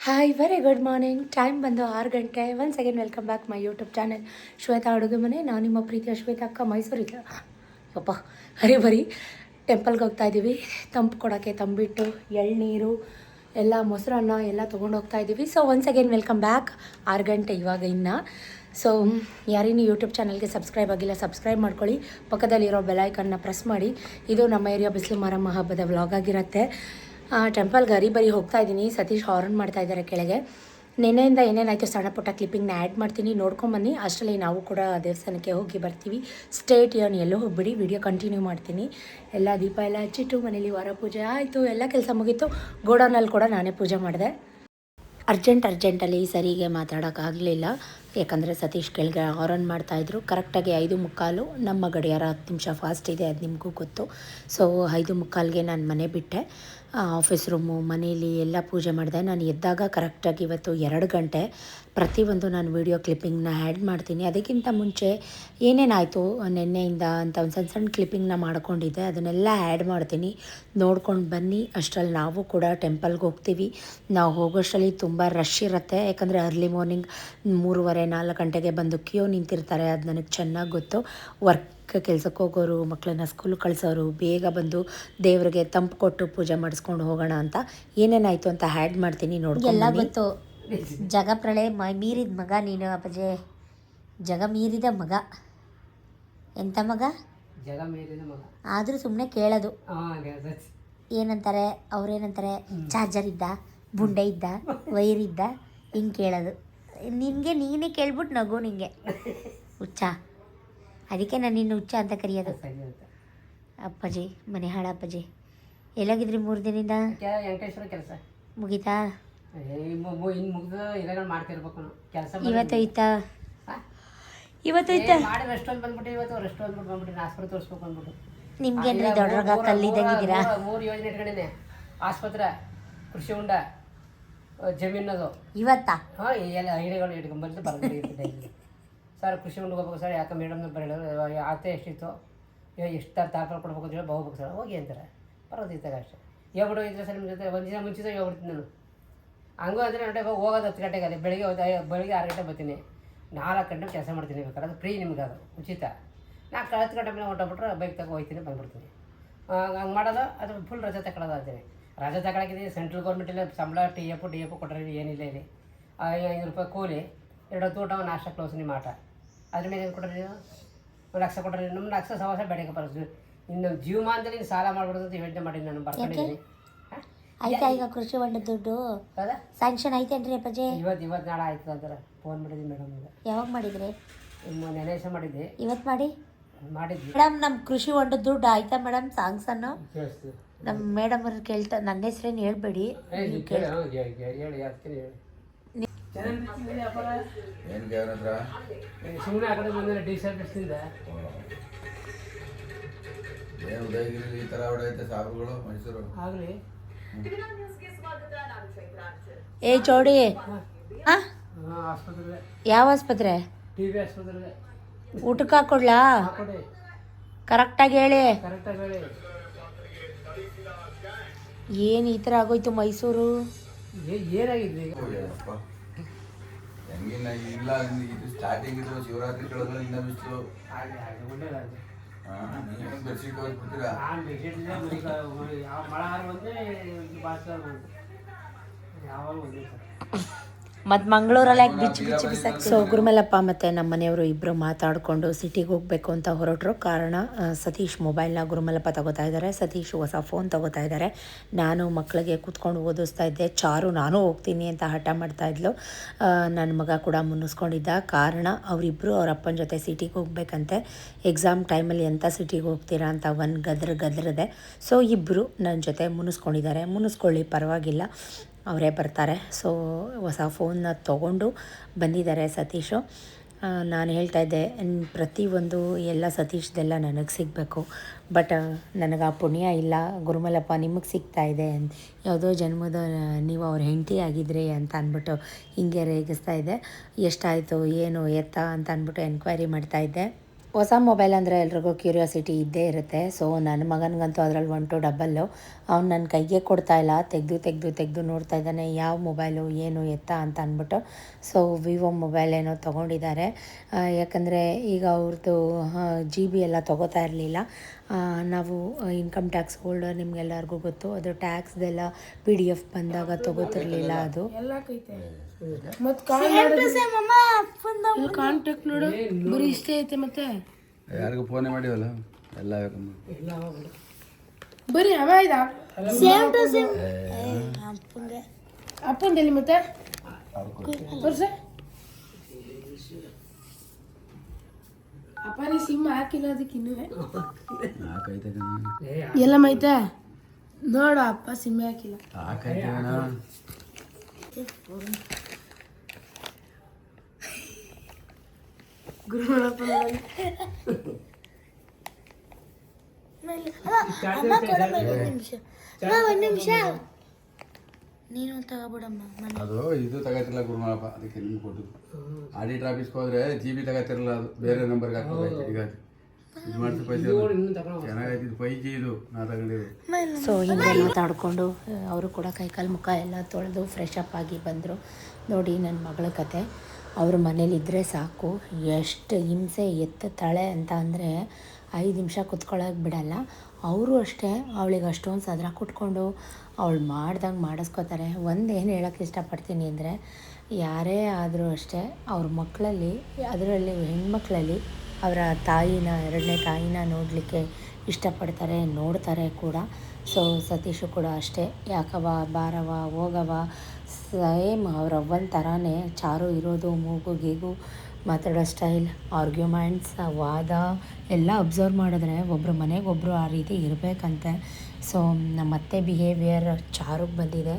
Hi very good morning. Time ಬಂದು 6 ಗಂಟೆ. Once again welcome back my YouTube channel Shweta ಅಡುಗೆ ಮನೆ. ನಾನು ನಿಮ್ಮ ಪ್ರೀತಿಯ ಶ್ವೇತಾ ಅಕ್ಕ, ಮೈಸೂರಿಲ್ಲ ಯಪ್ಪ ಬರೀ ಟೆಂಪಲ್ಗೆ ಹೋಗ್ತಾ ಇದ್ದೀವಿ. ತಂಪು ಕೊಡೋಕ್ಕೆ ತಂಬಿಟ್ಟು, ಎಳ್ನೀರು ಎಲ್ಲ, ಮೊಸರನ್ನ ಎಲ್ಲ ತೊಗೊಂಡು ಹೋಗ್ತಾ ಇದ್ದೀವಿ. So once again welcome back. 6 ಗಂಟೆ ಇವಾಗ ಇನ್ನು. ಸೊ ಯಾರೇನು ಯೂಟ್ಯೂಬ್ ಚಾನಲ್ಗೆ ಸಬ್ಸ್ಕ್ರೈಬ್ ಆಗಿಲ್ಲ ಸಬ್ಸ್ಕ್ರೈಬ್ ಮಾಡ್ಕೊಳ್ಳಿ, ಪಕ್ಕದಲ್ಲಿರೋ ಬೆಲೈಕನ್ನ ಪ್ರೆಸ್ ಮಾಡಿ. ಇದು ನಮ್ಮ ಏರಿಯಾ ಬಿಸಿಲು ಮಾರಮ್ಮ ಹಬ್ಬದ ವ್ಲಾಗ್ ಆಗಿರುತ್ತೆ. ಟೆಂಪಲ್ಗೆ ಬರಿ ಹೋಗ್ತಾ ಇದ್ದೀನಿ. ಸತೀಶ್ ಹಾರ್ನ್ ಮಾಡ್ತಾ ಇದ್ದಾರೆ ಕೆಳಗೆ. ನೆನೆಯಿಂದ ಏನೇನಾಯಿತು ಸಣ್ಣ ಪುಟ್ಟ ಕ್ಲಿಪ್ಪಿಂಗ್ನ ಆ್ಯಡ್ ಮಾಡ್ತೀನಿ, ನೋಡ್ಕೊಂಬನ್ನಿ. ಅಷ್ಟರಲ್ಲಿ ನಾವು ಕೂಡ ದೇವಸ್ಥಾನಕ್ಕೆ ಹೋಗಿ ಬರ್ತೀವಿ. ಸ್ಟೇಟ್ ಏನು ಎಲ್ಲೋ ಹೋಗ್ಬಿಡಿ, ವಿಡಿಯೋ ಕಂಟಿನ್ಯೂ ಮಾಡ್ತೀನಿ. ಎಲ್ಲ ದೀಪ ಎಲ್ಲ ಹಚ್ಚಿಟ್ಟು ಮನೇಲಿ ವಾರ ಪೂಜೆ ಆಯಿತು, ಎಲ್ಲ ಕೆಲಸ ಮುಗೀತು. ಗೋಡೌನಲ್ಲಿ ಕೂಡ ನಾನೇ ಪೂಜೆ ಮಾಡಿದೆ. ಅರ್ಜೆಂಟಲ್ಲಿ ಸರಿಗೆ ಮಾತಾಡೋಕ್ಕಾಗಲಿಲ್ಲ, ಯಾಕಂದರೆ ಸತೀಶ್ ಕೆಳಗೆ ಹಾರನ್ ಮಾಡ್ತಾಯಿದ್ರು. ಕರೆಕ್ಟಾಗಿ 5:15. ನಮ್ಮ ಗಡಿಯಾರ 10 ನಿಮಿಷ ಫಾಸ್ಟ್ ಇದೆ, ಅದು ನಿಮಗೂ ಗೊತ್ತು. ಸೊ 5:15ಗೆ ನಾನು ಮನೆ ಬಿಟ್ಟೆ. ಆಫೀಸ್ ರೂಮು, ಮನೇಲಿ ಎಲ್ಲ ಪೂಜೆ ಮಾಡಿದೆ. ನಾನು ಎದ್ದಾಗ ಕರೆಕ್ಟಾಗಿ ಇವತ್ತು 2 ಗಂಟೆ. ಪ್ರತಿಯೊಂದು ನಾನು ವೀಡಿಯೋ ಕ್ಲಿಪ್ಪಿಂಗ್ನ ಆ್ಯಡ್ ಮಾಡ್ತೀನಿ. ಅದಕ್ಕಿಂತ ಮುಂಚೆ ಏನೇನಾಯಿತು ನಿನ್ನೆಯಿಂದ ಅಂತ ಒಂದು ಸಣ್ಣ ಕ್ಲಿಪ್ಪಿಂಗ್ನ ಮಾಡ್ಕೊಂಡಿದ್ದೆ, ಅದನ್ನೆಲ್ಲ ಆ್ಯಡ್ ಮಾಡ್ತೀನಿ, ನೋಡ್ಕೊಂಡು ಬನ್ನಿ. ಅಷ್ಟರಲ್ಲಿ ನಾವು ಕೂಡ ಟೆಂಪಲ್ಗೆ ಹೋಗ್ತೀವಿ. ನಾವು ಹೋಗೋಷ್ಟರಲ್ಲಿ ತುಂಬ ರಶ್ ಇರುತ್ತೆ, ಯಾಕಂದರೆ ಅರ್ಲಿ ಮಾರ್ನಿಂಗ್ 3:30-4 ಗಂಟೆಗೆ ಬಂದು ಕ್ಯೂ ನಿಂತಿರ್ತಾರೆ. ಅದು ನನಗೆ ಚೆನ್ನಾಗಿ ಗೊತ್ತು. ಕೆಲಸಕ್ಕೆ ಹೋಗೋರು, ಮಕ್ಕಳನ್ನ ಸ್ಕೂಲಿಗೆ ಕಳಿಸೋರು ಬೇಗ ಬಂದು ದೇವರಿಗೆ ತಂಪು ಕೊಟ್ಟು ಪೂಜೆ ಮಾಡಿಸ್ಕೊಂಡು ಹೋಗೋಣ ಅಂತ ಏನೇನಾಯಿತು ಅಂತ ಆ್ಯಡ್ ಮಾಡ್ತೀನಿ, ನೋಡ್ಕೊಂಡು ಎಲ್ಲ ಗೊತ್ತು. ಜಗ ಪ್ರಳಯ ಮೀರಿದ ಮಗ ನೀನು ಅಪ್ಪಜೆ, ಜಗ ಮೀರಿದ ಮಗ. ಎಂಥ ಮಗ? ಜಗ ಮೀರಿದ ಮಗ. ಆದರೂ ಸುಮ್ಮನೆ ಕೇಳೋದು. ಏನಂತಾರೆ ಅವ್ರೇನಂತಾರೆ, ಚಾರ್ಜರ್ ಇದ್ದ, ಬುಂಡೆ ಇದ್ದ, ವೈರ್ ಇದ್ದ, ಹಿಂಗೆ ಕೇಳೋದು. ನಿನಗೆ ನೀನೇ ಕೇಳ್ಬಿಟ್ಟು ನಗು, ನಿಂಗೆ ಹುಚ್ಚ. ಅದಕ್ಕೆ ನಾನು ನಿನ್ನ ಹುಚ್ಚ ಅಂತ ಕರೆಯೋದು. ಅಪ್ಪಾಜಿ, ಮನೆ ಹಾಳ ಅಪ್ಪಾಜಿ. ಎಲ್ಲೋಗಿದ್ರಿ 3 ದಿನದಿಂದ? ವೆಂಕಟೇಶ್ವರ ಕೆಲಸ ಮುಗೀತಾ? ಇವತ್ತು ಐತಾ? ಇವತ್ತು ಐತಾ? ರೆಸ್ಟೋರೆಂಟ್ ಬಂದ್ಬಿಟ್ಟು ಇವತ್ತು ರೆಸ್ಟೋರೆಂಟ್ ಬಂದ್ಬಿಟ್ಟು ಆಸ್ಪತ್ರೆ ತೋರಿಸ್ಬೇಕು ಅಂದ್ಬಿಟ್ಟು. ನಿಮ್ಗೇನ್ರಿ ದೊಡ್ಡರಾಗ ಕಲ್ಲಿದ್ದಂಗಿದ್ದೀರಾ? 3 ಯೋಜನೆ ಇಟ್ಕೊಂಡಿದ್ದೆ. ಆಸ್ಪತ್ರೆ, ಕೃಷಿ ಹೊಂಡ, ಜಮೀನದು ಇವತ್ತಾ? ಹಾಂ, ಎಲ್ಲ ಐಡಿಯಾಗಳು ಇಟ್ಕೊಂಡ್ಬಂದು ಬರ್ತಿದ್ದೆ. ಸರ್ ಕೃಷಿ ಹೊಂಡಕ್ಕೆ ಹೋಗ್ಬೇಕು ಸರ್, ಯಾಕೆ ಮೇಡಮ್ನ ಬರೀ ಆತ ಎಷ್ಟಿತ್ತು, ಎಷ್ಟು ತಾರ್ಪಲ್ ಕೊಡ್ಬೇಕು ಅಂತ ಹೇಳಿ ಹೋಗ್ಬೇಕು ಸರ್. ಹೋಗಿ ಅಂತಾರೆ, ಬರೋದಿತ್ತಾಗ ಅಷ್ಟೇ. ಹೇಳ್ಬಿಟ್ಟು ಇದ್ರೆ ಸರ್ ನಿಮ್ಮ ಜೊತೆ ಒಂದು ದಿನ ಮುಂಚಿತ ಹೇಳ್ಬಿಡ್ತೀನಿ ನಾನು. ಹಂಗೂ ಅಂದರೆ ಗಂಟೆಗೆ ಹೋಗೋದು 10 ಗಂಟೆಗೆ. ಅದೇ ಬೆಳಿಗ್ಗೆ 6 ಗಂಟೆ ಬರ್ತೀನಿ, 4 ಗಂಟೆ ಕೆಲಸ ಮಾಡ್ತೀನಿ. ಬೇಕಾದ್ರೆ ಅದು ಫ್ರೀ, ನಿಮ್ಗೆ ಅದು ಉಚಿತ. 10 ಗಂಟೆ ಮೇಲೆ ಹೊಂಟೋಗ್ಬಿಟ್ರೆ ಬೈಕ್ ತಗೋ ಹೋಗ್ತೀನಿ, ಬಂದ್ಬಿಡ್ತೀನಿ. ಹಂಗೆ ಮಾಡೋದು. ಅದು ಫುಲ್ ರಜೆ ತಗೊಳ್ಳೋದು ಅಂತೀನಿ. ರಜೆ ತಗೊಳಕಿದ್ದೀನಿ. ಸೆಂಟ್ರಲ್ ಗೌರ್ಮೆಂಟಲ್ಲಿ ಸಂಬಳ ಟಿ ಎಫ್ ಕೊಟ್ಟರೆ ಏನಿಲ್ಲ ಇಲ್ಲಿ. 500 ರೂಪಾಯಿ ಕೂಲಿ, 2 ಹೊತ್ತು ಊಟ, ನಾಷ್ಟ, ಕ್ಲೋಸ್, ನಿಮ್ಮ ಆಟ. ಅದ್ರ ಮೇಲೆ ಏನು ಕೊಟ್ಟರೆ ನೀವು 1 ಲಕ್ಷ ಕೊಟ್ಟರೆ ನಮ್ಮ 1 ಲಕ್ಷ ಸವಾಸ ಬೇಡಕ್ಕೆ ಬರೋದು. ಇನ್ನು ಜೀವಮಾನದಲ್ಲಿ ನೀನು ಸಾಲ ಮಾಡ್ಬಿಡೋದು ಅಂತ ಯೋಚನೆ ಮಾಡಿ ನಾನು ಬರ್ಕೊಂಡಿದ್ದೀನಿ. ಆಯ್ತಾ ಈಗ ಕೃಷಿ ಹೊಂಡದ ದುಡ್ಡು ಸ್ಯಾಂಕ್ಷನ್ ಐತೇನ್ರಿ ಅಪ್ಪಾಜಿ? ಇವತ್ತು ನಾಳೆ ಆಯ್ತು ಅಂತಾರೆ. ಫೋನ್ ಮಾಡಿದ್ವಿ ಮೇಡಮ್. ಯಾವಾಗ ಮಾಡಿದ್ರಿ? ನೆನೆ ದಿವಸ ಮಾಡಿದ್ದೆ. ಇವತ್ತು ಮಾಡಿದ್ವಿ ಮೇಡಮ್. ನಮ್ಮ ಕೃಷಿ ಹೊಂಡದ ದುಡ್ಡು ಆಯ್ತಾ ಮೇಡಮ್? ಸಾಂಗ್ಸನ್ನು ನಮ್ಮ ಮೇಡಮ್ ಅವ್ರು ಕೇಳ್ತಾ, ನನ್ನ ಹೆಸ್ರೇನು ಹೇಳ್ಬೇಡಿ, ಸುಮ್ಮನೆ ಆ ಕಡೆ ಬಂದರೆ ಡಿಸರ್ವಿಸಿಂದ ಉದಯಗಿರಿ ಈ ಥರ ಹೊಡೆಯುತ್ತೆ ಸಾಬ್ರುಗಳು ಮೈಸೂರು ಆಗಲಿ. ಏ ಚೌಡಿ, ಆಸ್ಪತ್ರೆ. ಯಾವ ಆಸ್ಪತ್ರೆ? ಟಿವಿ ಆಸ್ಪತ್ರೆ. ಊಟಕ್ಕೆ ಹಾಕೊಡ್ಲಾ? ಕರೆಕ್ಟಾಗಿ ಹೇಳಿ. ಏನು ಈ ಥರ ಆಗೋಯ್ತು ಮೈಸೂರು? ಏನಾಗಿದೆ ಹೆಂಗಿನ ಇಲ್ಲ. ಇದು ಸ್ಟಾರ್ಟಿಂಗ್ ಇದು ಶಿವರಾತ್ರಿ ಕಳೆದ್ರೆ ಇನ್ನ ಬಿಸಿಲು. ಬೆಡ್ಶೀಟ್ ಹೋಗ್ಬಿಡ್ತೀರಾ? ಮತ್ತು ಮಂಗಳೂರಲ್ಲಿ ಯಾಕೆ ಬಿಚ್ಚಿ ಬಿಸಾಕಿ. ಸೊ ಗುರುಮಲ್ಲಪ್ಪ ಮತ್ತು ನಮ್ಮ ಮನೆಯವರು ಇಬ್ಬರು ಮಾತಾಡಿಕೊಂಡು ಸಿಟಿಗೆ ಹೋಗಬೇಕು ಅಂತ ಹೊರಟರು. ಕಾರಣ ಸತೀಶ್ ಮೊಬೈಲ್ನ ಗುರುಮಲ್ಲಪ್ಪ ತಗೋತಾ ಇದ್ದಾರೆ, ಸತೀಶ್ ಹೊಸ ಫೋನ್ ತಗೋತಾ ಇದ್ದಾರೆ. ನಾನು ಮಕ್ಕಳಿಗೆ ಕೂತ್ಕೊಂಡು ಓದಿಸ್ತಾ ಇದ್ದೆ. ಚಾರು ನಾನು ಹೋಗ್ತೀನಿ ಅಂತ ಹಠ ಮಾಡ್ತಾಯಿದ್ಲು. ನನ್ನ ಮಗ ಕೂಡ ಮುನ್ನಿಸ್ಕೊಂಡಿದ್ದ. ಕಾರಣ ಅವರಿಬ್ಬರು ಅವ್ರ ಅಪ್ಪನ ಜೊತೆ ಸಿಟಿಗೆ ಹೋಗ್ಬೇಕಂತೆ. ಎಕ್ಸಾಮ್ ಟೈಮಲ್ಲಿ ಎಂಥ ಸಿಟಿಗೆ ಹೋಗ್ತೀರಾ ಅಂತ ಒಂದು ಗದ್ರದೆ. ಸೊ ಇಬ್ಬರು ನನ್ನ ಜೊತೆ ಮುನ್ನಿಸ್ಕೊಂಡಿದ್ದಾರೆ. ಮುನ್ನಿಸ್ಕೊಳ್ಳಿ, ಪರವಾಗಿಲ್ಲ, ಅವರೇ ಬರ್ತಾರೆ. ಸೊ ಹೊಸ ಫೋನ್ನ ತೊಗೊಂಡು ಬಂದಿದ್ದಾರೆ ಸತೀಶು. ನಾನು ಹೇಳ್ತಾಯಿದ್ದೆ, ಪ್ರತಿಯೊಂದು ಎಲ್ಲ ಸತೀಶ್ದೆಲ್ಲ ನನಗೆ ಸಿಗಬೇಕು, ಬಟ್ ನನಗೆ ಆ ಪುಣ್ಯ ಇಲ್ಲ. ಗುರುಮಲ್ಲಪ್ಪ ನಿಮಗೆ ಸಿಗ್ತಾ ಇದೆ, ಯಾವುದೋ ಜನ್ಮದ ನೀವು ಅವ್ರ ಹೆಂಡತಿ ಆಗಿದ್ರಿ ಅಂತ ಅಂದ್ಬಿಟ್ಟು ಹಿಂಗೆ ರೇಗಿಸ್ತಾ ಇದ್ದೆ. ಎಷ್ಟಾಯಿತು ಏನು ಎತ್ತ ಅಂತ ಅಂದ್ಬಿಟ್ಟು ಎನ್ಕ್ವೈರಿ ಮಾಡ್ತಾಯಿದ್ದೆ. ಹೊಸ ಮೊಬೈಲ್ ಅಂದರೆ ಎಲ್ರಿಗೂ ಕ್ಯೂರಿಯಾಸಿಟಿ ಇದ್ದೇ ಇರುತ್ತೆ. ಸೊ ನನ್ನ ಮಗನಿಗಂತೂ ಅದರಲ್ಲಿ 1 to 2 ಅವ್ನು ನನ್ನ ಕೈಗೆ ಕೊಡ್ತಾಯಿಲ್ಲ, ತೆಗೆದು ನೋಡ್ತಾ ಇದ್ದಾನೆ ಯಾವ ಮೊಬೈಲು ಏನು ಎತ್ತ ಅಂತ ಅಂದ್ಬಿಟ್ಟು. ಸೊ ವಿವೋ ಮೊಬೈಲ್ ಏನೋ ತೊಗೊಂಡಿದ್ದಾರೆ. ಯಾಕಂದರೆ ಈಗ ಅವ್ರದ್ದು GB ಎಲ್ಲ ತೊಗೋತಾ ಇರಲಿಲ್ಲ. ನಾವು ಇನ್ಕಮ್ ಟ್ಯಾಕ್ಸ್ ಹೋಲ್ಡರ್, ನಿಮ್ಗೆಲ್ಲರಿಗೂ ಗೊತ್ತು, ಅದು ಟ್ಯಾಕ್ಸ್ದೆಲ್ಲ PDF ಬಂದಾಗ ತೊಗೋತಿರ್ಲಿಲ್ಲ ಅದು. ಕಾಂಟ್ಯಾಕ್ಟ್ ನೋಡು ಬರೀ ಇಷ್ಟೇ ಐತೆ. ಮತ್ತೆ ಯಾರಿಗೂ ಫೋನೇ ಮಾಡಿವಲ್ಲ ಎಲ್ಲ ಬರೀ ಅವ ಇದ ಅಪ್ಪಂದಲ್ಲಿ ಮತ್ತೆ ತೋರ್ಸ. ಅಪ್ಪ ನೀ ಸಿಮ್ ಹಾಕಿಲ್ಲ ಅದಕ್ಕೆ ಇನ್ನೂ ಎಲ್ಲ ಮೈತಾ ನೋಡ ಅಪ್ಪ ಸಿಮ್ ಹಾಕಿಲ್ಲ. ಗುರುಗಳಪ್ಪ ಒಂದು ನಿಮಿಷ ನೀನು ತಗೋಬಿಡಮ್ಮ. ಅದು ಇದು ತಗೋತಿಲ್ಲ ಗುರುಮಳಪ್ಪ, ಅದಕ್ಕೆ ನಿಮ್ಗೆ ಕೊಟ್ಟು ಆಡಿಟ್ ಆಫೀಸ್ಗೆ ಹೋದ್ರೆ GB ತಗೋತಿರಲ್ಲ, ಅದು ಬೇರೆ ನಂಬರ್ಗೆ ಹಾಕ್ಬೋದು. ಈಗ ಇದು ಮಾಡಿಸಿ ಪೈಸೆ ಚೆನ್ನಾಗೈತಿದ್ದು 5G ಇದು ನಾ ತಗೊಂಡಿದ್ದು. ಸೊ ಹಿಂಗೆ ಮಾತಾಡಿಕೊಂಡು ಅವರು ಕೂಡ ಕೈಕಾಲು ಮುಖ ಎಲ್ಲ ತೊಳೆದು ಫ್ರೆಶ್ ಅಪ್ ಆಗಿ ಬಂದರು. ನೋಡಿ ನನ್ನ ಮಗಳ ಕತೆ. ಅವ್ರ ಮನೇಲಿದ್ದರೆ ಸಾಕು, ಎಷ್ಟು ಹಿಂಸೆ ಎತ್ತಾಳೆ ಅಂತ ಅಂದರೆ 5 ನಿಮಿಷ ಕುತ್ಕೊಳ್ಳೋಕೆ ಬಿಡಲ್ಲ. ಅವರು ಅಷ್ಟೇ, ಅವಳಿಗೆ ಅಷ್ಟೊಂದು ಸದರ ಕುಟ್ಕೊಂಡು ಅವಳು ಮಾಡ್ದಂಗೆ ಮಾಡಿಸ್ಕೋತಾರೆ. ಒಂದು ಏನು ಹೇಳೋಕ್ಕೆ ಇಷ್ಟಪಡ್ತೀನಿ ಅಂದರೆ, ಯಾರೇ ಆದರೂ ಅಷ್ಟೇ ಅವ್ರ ಮಕ್ಕಳಲ್ಲಿ, ಅದರಲ್ಲಿ ಹೆಣ್ಮಕ್ಳಲ್ಲಿ ಅವರ ತಾಯಿನ, ಎರಡನೇ ತಾಯಿನ ನೋಡಲಿಕ್ಕೆ ಇಷ್ಟಪಡ್ತಾರೆ, ನೋಡ್ತಾರೆ ಕೂಡ. ಸೊ ಸತೀಶು ಕೂಡ ಅಷ್ಟೇ, ಯಾಕವ ಬಾರವ ಹೋಗವ ಸೇಮ್ ಅವ್ರ ಅವ್ವನ ಥರನೇ. ಚಾರು ಇರೋದು, ಮೂಗು ಗೀಗು, ಮಾತಾಡೋ ಸ್ಟೈಲ್, ಆರ್ಗ್ಯುಮೆಂಟ್ಸ್, ವಾದ ಎಲ್ಲ ಅಬ್ಸರ್ವ್ ಮಾಡಿದ್ರೆ ಒಬ್ಬರು ಮನೆಗೊಬ್ಬರು ಆ ರೀತಿ ಇರಬೇಕಂತೆ. ಸೊ ನಮ್ಮ ಅತ್ತೆ ಬಿಹೇವಿಯರ್ ಚಾರುಗೆ ಬಂದಿದೆ.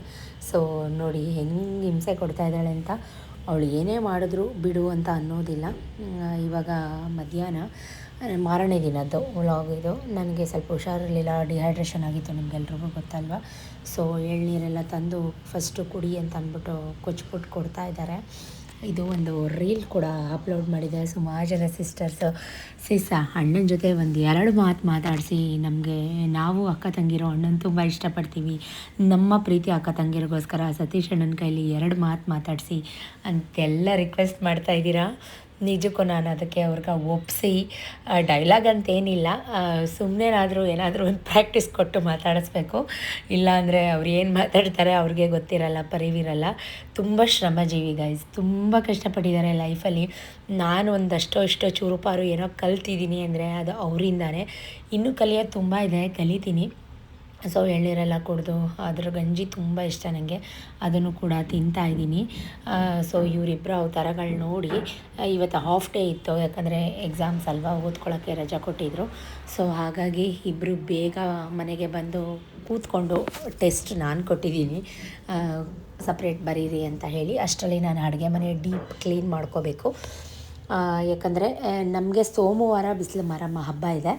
ಸೊ ನೋಡಿ ಹೆಂಗೆ ಹಿಂಸೆ ಕೊಡ್ತಾಯಿದ್ದಾಳೆ ಅಂತ. ಅವಳು ಏನೇ ಮಾಡಿದ್ರು ಬಿಡು ಅಂತ ಅನ್ನೋದಿಲ್ಲ. ಇವಾಗ ಮಧ್ಯಾಹ್ನ ಮಾರನೇ ದಿನದ್ದು ವ್ಲಾಗ್ ಇದು. ನನಗೆ ಸ್ವಲ್ಪ ಹುಷಾರಿರಲಿಲ್ಲ, ಡಿಹೈಡ್ರೇಷನ್ ಆಗಿತ್ತು, ನಿಮಗೆಲ್ರಿಗೂ ಗೊತ್ತಲ್ವ. ಸೊ ಎಳ್ನೀರೆಲ್ಲ ತಂದು ಫಸ್ಟು ಕುಡಿ ಅಂತ ಅಂದ್ಬಿಟ್ಟು ಕೊಚ್ಬಿಟ್ಟು ಕೊಡ್ತಾ ಇದ್ದಾರೆ. ಇದು ಒಂದು ರೀಲ್ ಕೂಡ ಅಪ್ಲೋಡ್ ಮಾಡಿದೆ. ಸುಮಾರು ಜನ ಸಿಸ್ಟರ್ಸ್ ಅಣ್ಣನ ಜೊತೆ ಒಂದು 2 ಮಾತು ಮಾತಾಡಿಸಿ, ನಮಗೆ ನಾವು ಅಕ್ಕ ತಂಗಿರೋ ಅಣ್ಣನ ತುಂಬ ಇಷ್ಟಪಡ್ತೀವಿ, ನಮ್ಮ ಪ್ರೀತಿ ಅಕ್ಕ ತಂಗಿರಿಗೋಸ್ಕರ ಸತೀಶ್ ಅಣ್ಣನ ಕೈಲಿ 2 ಮಾತು ಮಾತಾಡಿಸಿ ಅಂತೆಲ್ಲ ರಿಕ್ವೆಸ್ಟ್ ಮಾಡ್ತಾಯಿದ್ದೀರಾ. ನಿಜಕ್ಕೂ ನಾನು ಅದಕ್ಕೆ ಅವ್ರಿಗೆ ಒಪ್ಪಿಸಿ, ಡೈಲಾಗ್ ಅಂತೇನಿಲ್ಲ, ಸುಮ್ಮನೆನಾದರೂ ಏನಾದರೂ ಒಂದು ಪ್ರಾಕ್ಟೀಸ್ ಕೊಟ್ಟು ಮಾತಾಡಿಸ್ಬೇಕು. ಇಲ್ಲಾಂದರೆ ಅವ್ರು ಏನು ಮಾತಾಡ್ತಾರೆ ಅವ್ರಿಗೆ ಗೊತ್ತಿರಲ್ಲ, ಪರಿವಿರಲ್ಲ. ತುಂಬ ಶ್ರಮಜೀವಿ ಗೈಸ್, ತುಂಬ ಕಷ್ಟಪಟ್ಟಿದ್ದಾರೆ ಲೈಫಲ್ಲಿ. ನಾನು ಒಂದಷ್ಟೋ ಇಷ್ಟೋ ಚೂರುಪಾರು ಏನೋ ಕಲ್ತಿದ್ದೀನಿ ಅಂದರೆ ಅದು ಅವರಿಂದಾನೆ. ಇನ್ನೂ ಕಲಿಯೋದು ತುಂಬ ಇದೆ, ಕಲಿತೀನಿ. ಸೊ ಎಳ್ನೀರೆಲ್ಲ ಕುಡಿದು ಅದ್ರ ಗಂಜಿ ತುಂಬ ಇಷ್ಟ ನನಗೆ, ಅದನ್ನು ಕೂಡ ತಿಂತಾಯಿದ್ದೀನಿ. ಸೊ ಇವರಿಬ್ಬರು ಅವತಾರಗಳು ನೋಡಿ, ಇವತ್ತು ಹಾಫ್ ಡೇ ಇತ್ತು, ಯಾಕಂದರೆ ಎಕ್ಸಾಮ್ಸ್ ಅಲ್ವಾ, ಓದ್ಕೊಳ್ಳೋಕ್ಕೆ ರಜೆ ಕೊಟ್ಟಿದ್ದರು. ಸೊ ಹಾಗಾಗಿ ಇಬ್ಬರು ಬೇಗ ಮನೆಗೆ ಬಂದು ಕೂತ್ಕೊಂಡು ಟೆಸ್ಟ್ ನಾನು ಕೊಟ್ಟಿದ್ದೀನಿ, ಸಪ್ರೇಟ್ ಬರೀರಿ ಅಂತ ಹೇಳಿ. ಅಷ್ಟರಲ್ಲಿ ನಾನು ಅಡುಗೆ ಮನೆ ಡೀಪ್ ಕ್ಲೀನ್ ಮಾಡ್ಕೋಬೇಕು. ಯಾಕಂದರೆ ನಮಗೆ ಸೋಮವಾರ ಬಿಸಿಲು ಮಾರಮ್ಮ ಹಬ್ಬ ಇದೆ,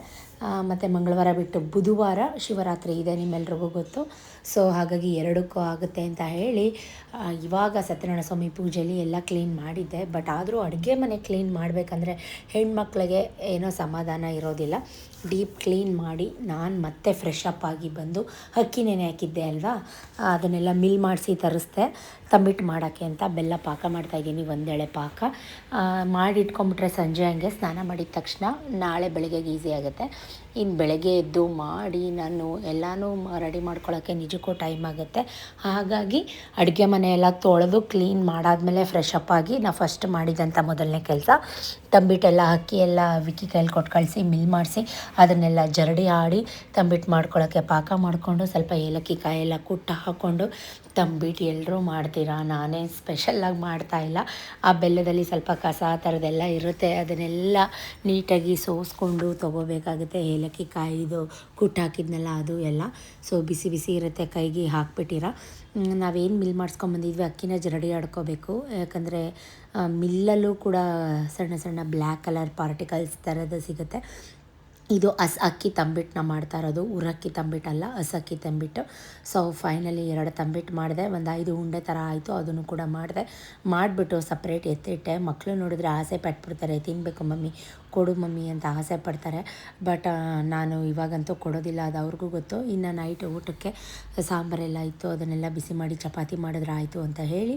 ಮತ್ತು ಮಂಗಳವಾರ ಬಿಟ್ಟು ಬುಧವಾರ ಶಿವರಾತ್ರಿ ಇದೆ, ನಿಮ್ಮೆಲ್ರಿಗೂ ಗೊತ್ತು. ಸೊ ಹಾಗಾಗಿ 2ಕ್ಕೂ ಆಗುತ್ತೆ ಅಂತ ಹೇಳಿ ಇವಾಗ ಸತ್ಯನಾರಾಯಣ ಸ್ವಾಮಿ ಪೂಜೆಯಲ್ಲಿ ಎಲ್ಲ ಕ್ಲೀನ್ ಮಾಡಿದ್ದೆ. ಬಟ್ ಆದರೂ ಅಡುಗೆ ಮನೆ ಕ್ಲೀನ್ ಮಾಡಬೇಕಂದ್ರೆ ಹೆಣ್ಮಕ್ಳಿಗೆ ಏನೋ ಸಮಾಧಾನ ಇರೋದಿಲ್ಲ. ಡೀಪ್ ಕ್ಲೀನ್ ಮಾಡಿ ನಾನು ಮತ್ತೆ ಫ್ರೆಶ್ ಅಪ್ ಆಗಿ ಬಂದು ಅಕ್ಕಿ ನೆನೆ ಹಾಕಿದ್ದೆ ಅಲ್ವಾ, ಅದನ್ನೆಲ್ಲ ಮಿಲ್ ಮಾಡಿಸಿ ತರಿಸ್ದೆ ತಂಬಿಟ್ಟು ಮಾಡೋಕ್ಕೆ ಅಂತ. ಬೆಲ್ಲ ಪಾಕ ಮಾಡ್ತಾಯಿದ್ದೀನಿ, 1 ಎಳೆ ಪಾಕ ಮಾಡಿಟ್ಕೊಂಬಿಟ್ರೆ ಸಂಜೆ ಹಂಗೆ ಸ್ನಾನ ಮಾಡಿದ ತಕ್ಷಣ ನಾಳೆ ಬೆಳಗ್ಗೆಗೆ ಈಸಿ ಆಗುತ್ತೆ. ಇನ್ನು ಬೆಳಗ್ಗೆ ಎದ್ದು ಮಾಡಿ ನಾನು ಎಲ್ಲನೂ ರೆಡಿ ಮಾಡ್ಕೊಳ್ಳೋಕ್ಕೆ ನಿಜಕ್ಕೂ ಟೈಮ್ ಆಗುತ್ತೆ. ಹಾಗಾಗಿ ಅಡುಗೆ ಮನೆಯೆಲ್ಲ ತೊಳೆದು ಕ್ಲೀನ್ ಮಾಡಾದಮೇಲೆ ಫ್ರೆಶ್ ಅಪ್ ಆಗಿ ನಾನು ಫಸ್ಟ್ ಮಾಡಿದಂಥ ಮೊದಲನೇ ಕೆಲಸ, ತಂಬಿಟ್ಟೆಲ್ಲ ಅಕ್ಕಿ ಎಲ್ಲ ವಿಕ್ಕಿ ಕೈಲಿ ಕೊಟ್ಟು ಕಳಿಸಿ ಮಿಲ್ ಮಾಡಿಸಿ ಅದನ್ನೆಲ್ಲ ಜರಡಿ ಆಡಿ ತಂಬಿಟ್ಟು ಮಾಡ್ಕೊಳ್ಳೋಕ್ಕೆ ಪಾಕ ಮಾಡಿಕೊಂಡು ಸ್ವಲ್ಪ ಏಲಕ್ಕಿ ಕಾಯೆಲ್ಲ ಕುಟ್ಟು ಹಾಕ್ಕೊಂಡು ತಂಬಿಟ್ಟು ಎಲ್ಲರೂ ಮಾಡ್ತೀರಾ, ನಾನೇ ಸ್ಪೆಷಲ್ಲಾಗಿ ಮಾಡ್ತಾಯಿಲ್ಲ. ಆ ಬೆಲ್ಲದಲ್ಲಿ ಸ್ವಲ್ಪ ಕಸ ಆ ಥರದ್ದೆಲ್ಲ ಇರುತ್ತೆ, ಅದನ್ನೆಲ್ಲ ನೀಟಾಗಿ ಸೋಸ್ಕೊಂಡು ತೊಗೋಬೇಕಾಗುತ್ತೆ. ಏಲಕ್ಕಿ ಕಾಯಿದು ಕುಟ್ಟು ಹಾಕಿದ್ನೆಲ್ಲ ಅದು ಎಲ್ಲ. ಸೊ ಬಿಸಿ ಬಿಸಿ ಇರುತ್ತೆ, ಕೈಗೆ ಹಾಕ್ಬಿಟ್ಟಿರ. ನಾವೇನು ಮಿಲ್ ಮಾಡಿಸ್ಕೊಂಬಂದಿದ್ವಿ ಅಕ್ಕಿನ ಜರಡಿ ಆಡ್ಕೋಬೇಕು, ಯಾಕಂದರೆ ಮಿಲ್ಲಲ್ಲೂ ಕೂಡ ಸಣ್ಣ ಸಣ್ಣ ಬ್ಲ್ಯಾಕ್ ಕಲರ್ ಪಾರ್ಟಿಕಲ್ಸ್ ಥರದ್ದು ಸಿಗುತ್ತೆ. ಇದು ಅಕ್ಕಿ ತಂಬಿಟ್ಟನ್ನ ಮಾಡ್ತಾ ಇರೋದು, ಉರಕ್ಕಿ ತಂಬಿಟ್ಟಲ್ಲ, ಅಕ್ಕಿ ತಂಬಿಟ್ಟು. ಸೊ ಫೈನಲಿ 2 ತಂಬಿಟ್ಟು ಮಾಡಿದೆ, ಒಂದು 5 ಉಂಡೆ ಥರ ಆಯಿತು, ಅದನ್ನು ಕೂಡ ಮಾಡಿದೆ. ಮಾಡಿಬಿಟ್ಟು ಸಪ್ರೇಟ್ ಎತ್ತಿಟ್ಟೆ. ಮಕ್ಕಳು ನೋಡಿದ್ರೆ ಆಸೆ ಪಟ್ಬಿಡ್ತಾರೆ, ತಿನ್ನಬೇಕು ಮಮ್ಮಿ, ಕೊಡು ಮಮ್ಮಿ ಅಂತ ಆಸೆ ಪಡ್ತಾರೆ. ಬಟ್ ನಾನು ಇವಾಗಂತೂ ಕೊಡೋದಿಲ್ಲ, ಅದು ಅವ್ರಿಗೂ ಗೊತ್ತು. ಇನ್ನು ನೈಟ್ ಊಟಕ್ಕೆ ಸಾಂಬಾರೆಲ್ಲ ಇತ್ತು, ಅದನ್ನೆಲ್ಲ ಬಿಸಿ ಮಾಡಿ ಚಪಾತಿ ಮಾಡಿದ್ರೆ ಆಯಿತು ಅಂತ ಹೇಳಿ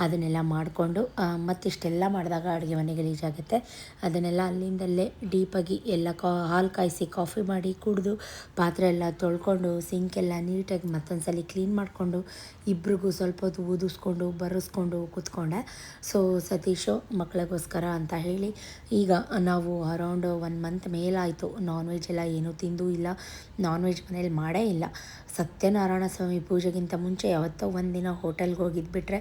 ಅದನ್ನೆಲ್ಲ ಮಾಡಿಕೊಂಡು ಮತ್ತಿಷ್ಟೆಲ್ಲ ಮಾಡಿದಾಗ ಅಡುಗೆ ಮನೆ ಗಲೀಜಾಗುತ್ತೆ. ಅದನ್ನೆಲ್ಲ ಅಲ್ಲಿಂದಲ್ಲೇ ಡೀಪಾಗಿ ಎಲ್ಲ ಹಾಲು ಕಾಯಿಸಿ ಕಾಫಿ ಮಾಡಿ ಕುಡಿದು ಪಾತ್ರೆ ಎಲ್ಲ ತೊಳ್ಕೊಂಡು ಸಿಂಕೆಲ್ಲ ನೀಟಾಗಿ ಮತ್ತೊಂದು ಸಲ ಕ್ಲೀನ್ ಮಾಡಿಕೊಂಡು ಇಬ್ರಿಗೂ ಸ್ವಲ್ಪ ಹೊತ್ತು ಊದಿಸ್ಕೊಂಡು ಬರೆಸ್ಕೊಂಡು ಕೂತ್ಕೊಂಡೆ. ಸೊ ಸತೀಶು ಮಕ್ಕಳಿಗೋಸ್ಕರ ಅಂತ ಹೇಳಿ ಈಗ ನಾವು ಅರೌಂಡ್ 1 ಮಂತ್ ಮೇಲಾಯಿತು ನಾನ್ ವೆಜ್ ಎಲ್ಲ ಏನೂ ತಿಂದೂ ಇಲ್ಲ, ನಾನ್ ವೆಜ್ ಮನೇಲಿ ಮಾಡೇ ಇಲ್ಲ. ಸತ್ಯನಾರಾಯಣ ಸ್ವಾಮಿ ಪೂಜೆಗಿಂತ ಮುಂಚೆ ಯಾವತ್ತೋ ಒಂದಿನ ಹೋಟೆಲ್ಗೆ ಹೋಗಿದ್ಬಿಟ್ರೆ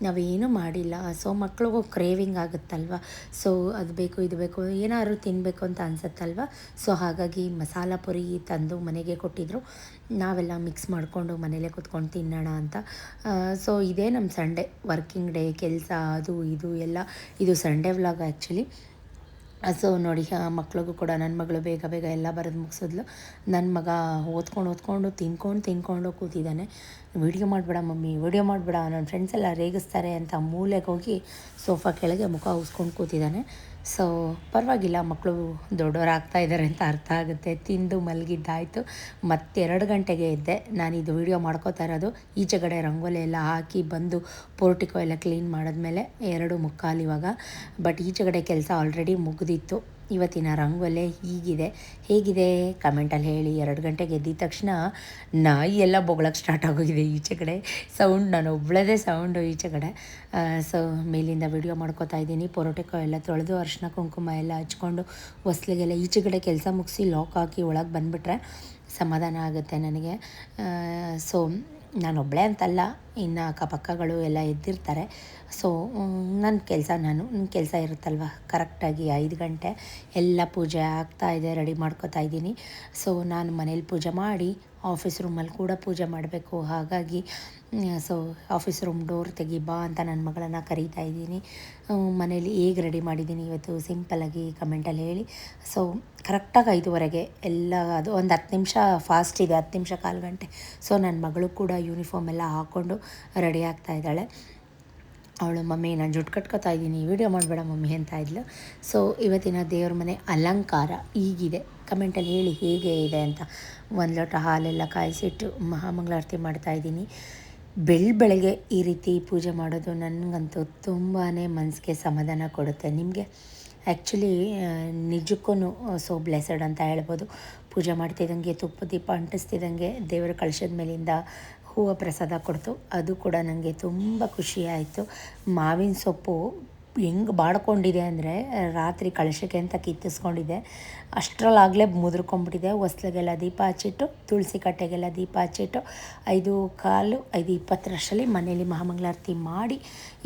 ನಾವೇನೂ ಮಾಡಿಲ್ಲ. ಸೊ ಮಕ್ಳಿಗೂ ಕ್ರೇವಿಂಗ್ ಆಗುತ್ತಲ್ವ, ಸೊ ಅದು ಬೇಕು ಇದು ಬೇಕು ಏನಾದ್ರು ತಿನ್ನಬೇಕು ಅಂತ ಅನ್ಸುತ್ತಲ್ವ. ಸೊ ಹಾಗಾಗಿ ಮಸಾಲ ಪುರಿ ತಂದು ಮನೆಗೆ ಕೊಟ್ಟಿದ್ದರು, ನಾವೆಲ್ಲ ಮಿಕ್ಸ್ ಮಾಡಿಕೊಂಡು ಮನೇಲೇ ಕೂತ್ಕೊಂಡು ತಿನ್ನೋಣ ಅಂತ. ಸೊ ಇದೇ ನಮ್ಮ ಸಂಡೇ ವರ್ಕಿಂಗ್ ಡೇ, ಕೆಲಸ ಅದು ಇದು ಎಲ್ಲ. ಇದು ಸಂಡೇ ವ್ಲಾಗ್ ಆ್ಯಕ್ಚುಲಿ. ಸೊ ನೋಡಿ ಮಕ್ಳಿಗೂ ಕೂಡ ನನ್ನ ಮಗಳು ಬೇಗ ಬೇಗ ಎಲ್ಲ ಬರೆದು ಮುಗಿಸಿದ್ಲು. ನನ್ನ ಮಗ ಓದ್ಕೊಂಡು ತಿನ್ಕೊಂಡು ಕೂತಿದ್ದಾನೆ. ವೀಡಿಯೋ ಮಾಡಬೇಡ ಮಮ್ಮಿ, ವೀಡಿಯೋ ಮಾಡಬೇಡ, ನನ್ನ ಫ್ರೆಂಡ್ಸ್ ಎಲ್ಲ ರೇಗಿಸ್ತಾರೆ ಅಂತ ಮೂಲೆಗೆ ಹೋಗಿ ಸೋಫಾ ಕೆಳಗೆ ಮುಖ ಉಸ್ಕೊಂಡು ಕೂತಿದ್ದಾನೆ. ಸೊ ಪರವಾಗಿಲ್ಲ, ಮಕ್ಕಳು ದೊಡ್ಡವರಾಗ್ತಾ ಇದ್ದಾರೆ ಅಂತ ಅರ್ಥ ಆಗುತ್ತೆ. ತಿಂದು ಮಲಗಿದ್ದಾಯಿತು. ಮತ್ತೆ 2 ಗಂಟೆಗೆ ಎದ್ದೆ. ನಾನಿದು ವೀಡಿಯೋ ಮಾಡ್ಕೋತಾ ಇರೋದು ಈಚೆಗಡೆ ರಂಗೋಲಿ ಎಲ್ಲ ಹಾಕಿ ಬಂದು ಪೋರ್ಟಿಕೋ ಎಲ್ಲ ಕ್ಲೀನ್ ಮಾಡಿದ್ಮೇಲೆ 2:45 ಇವಾಗ. ಬಟ್ ಈಚೆಗಡೆ ಕೆಲಸ ಆಲ್ರೆಡಿ ಮುಗಿದಿತ್ತು. ಇವತ್ತಿನ ರಂಗೋಲೆ ಹೀಗಿದೆ, ಹೇಗಿದೆ ಕಮೆಂಟಲ್ಲಿ ಹೇಳಿ. 2 ಗಂಟೆಗೆ ಎದ್ದಿದ ತಕ್ಷಣ ನಾಯಿ ಎಲ್ಲ ಬೊಗಳಕ್ಕೆ ಸ್ಟಾರ್ಟ್ ಆಗೋಗಿದೆ ಈಚೆ ಕಡೆ. ಸೌಂಡ್ ನಾನು ಒಬ್ಬಳದೇ ಸೌಂಡು ಈಚೆ ಕಡೆ. ಸೊ ಮೇಲಿಂದ ವಿಡಿಯೋ ಮಾಡ್ಕೋತಾ ಇದ್ದೀನಿ. ಪೊರೋಟೆಕೋ ಎಲ್ಲ ತೊಳೆದು ಅರಿಶಿನ ಕುಂಕುಮ ಎಲ್ಲ ಹಚ್ಕೊಂಡು ಹೊಸ್ಲಿಗೆಲ್ಲ ಈಚೆ ಕಡೆ ಕೆಲಸ ಮುಗಿಸಿ ಲಾಕ್ ಹಾಕಿ ಒಳಗೆ ಬಂದುಬಿಟ್ರೆ ಸಮಾಧಾನ ಆಗುತ್ತೆ ನನಗೆ. ಸೊ ನಾನೊಬ್ಬಳೇ ಅಂತಲ್ಲ, ಇನ್ನು ಅಕ್ಕಪಕ್ಕಗಳು ಎಲ್ಲ ಎದ್ದಿರ್ತಾರೆ. ಸೊ ನನ್ನ ಕೆಲಸ ಇರುತ್ತಲ್ವ, ಕರೆಕ್ಟಾಗಿ 5 ಗಂಟೆ ಎಲ್ಲ ಪೂಜೆ ಆಗ್ತಾಯಿದೆ, ರೆಡಿ ಮಾಡ್ಕೋತಾ ಇದ್ದೀನಿ. ಸೊ ನಾನು ಮನೇಲಿ ಪೂಜೆ ಮಾಡಿ ಆಫೀಸ್ ರೂಮಲ್ಲಿ ಕೂಡ ಪೂಜೆ ಮಾಡಬೇಕು. ಹಾಗಾಗಿ ಸೊ ಆಫೀಸ್ ರೂಮ್ ಡೋರ್ ತೆಗಿ ಬಾ ಅಂತ ನನ್ನ ಮಗಳನ್ನು ಕರೀತಾ ಇದ್ದೀನಿ. ಮನೇಲಿ ಹೇಗೆ ರೆಡಿ ಮಾಡಿದ್ದೀನಿ ಇವತ್ತು ಸಿಂಪಲ್ಲಾಗಿ ಕಮೆಂಟಲ್ಲಿ ಹೇಳಿ. ಸೊ ಕರೆಕ್ಟಾಗಿ 5:15 ಎಲ್ಲ, ಅದು ಒಂದು 10 ನಿಮಿಷ ಫಾಸ್ಟ್ ಇದೆ, 10 ನಿಮಿಷ 1/4 ಗಂಟೆ. ಸೊ ನನ್ನ ಮಗಳು ಕೂಡ ಯೂನಿಫಾರ್ಮ್ ಎಲ್ಲ ಹಾಕ್ಕೊಂಡು ರೆಡಿ ಆಗ್ತಾ ಇದ್ದಾಳೆ. ಅವಳು ಮಮ್ಮಿ ನಾನು ಜುಟ್ಟು ಕಟ್ಕೋತಾ ಇದ್ದೀನಿ, ವೀಡಿಯೋ ಮಾಡಬೇಡ ಮಮ್ಮಿ ಅಂತ ಇದ್ಲು. ಸೊ ಇವತ್ತಿನ ದೇವ್ರ ಮನೆ ಅಲಂಕಾರ ಹೀಗಿದೆ, ಕಮೆಂಟಲ್ಲಿ ಹೇಳಿ ಹೇಗೆ ಇದೆ ಅಂತ. 1 ಲೋಟ ಹಾಲೆಲ್ಲ ಕಾಯಿಸಿಟ್ಟು ಮಹಾಮಂಗಳಾರತಿ ಮಾಡ್ತಾಯಿದ್ದೀನಿ. ಬೆಳಗ್ಗೆ ಈ ರೀತಿ ಪೂಜೆ ಮಾಡೋದು ನನಗಂತೂ ತುಂಬಾ ಮನಸ್ಸಿಗೆ ಸಮಾಧಾನ ಕೊಡುತ್ತೆ. ನಿಮಗೆ ಆ್ಯಕ್ಚುಲಿ ನಿಜಕ್ಕೂ ಸೋ ಬ್ಲೆಸಡ್ ಅಂತ ಹೇಳ್ಬೋದು. ಪೂಜೆ ಮಾಡ್ತಿದ್ದಂಗೆ ತುಪ್ಪ ದೀಪ ಅಂಟಿಸ್ತಿದ್ದಂಗೆ ದೇವರ ಕಳಶದ ಮೇಲಿಂದ ಹೂವು ಪ್ರಸಾದ ಕೊಡ್ತು, ಅದು ಕೂಡ ನನಗೆ ತುಂಬ ಖುಷಿ ಆಯಿತು. ಮಾವಿನ ಸೊಪ್ಪು ಹೆಂಗೆ ಬಾಡ್ಕೊಂಡಿದೆ ಅಂದರೆ ರಾತ್ರಿ ಕಳಶಕ್ಕೆ ಅಂತ ಕಿತ್ತಿಸ್ಕೊಂಡಿದ್ದೆ, ಅಷ್ಟರಲ್ಲಾಗಲೇ ಮುದ್ರಕೊಂಡ್ಬಿಟ್ಟಿದೆ. ಹೊಸ್ಲಿಗೆಲ್ಲ ದೀಪ ಹಚ್ಚಿಟ್ಟು, ತುಳಸಿ ಕಟ್ಟೆಗೆಲ್ಲ ದೀಪ ಹಚ್ಚಿಟ್ಟು 5:15 5:20 ಮನೇಲಿ ಮಹಾಮಂಗಳಾರತಿ ಮಾಡಿ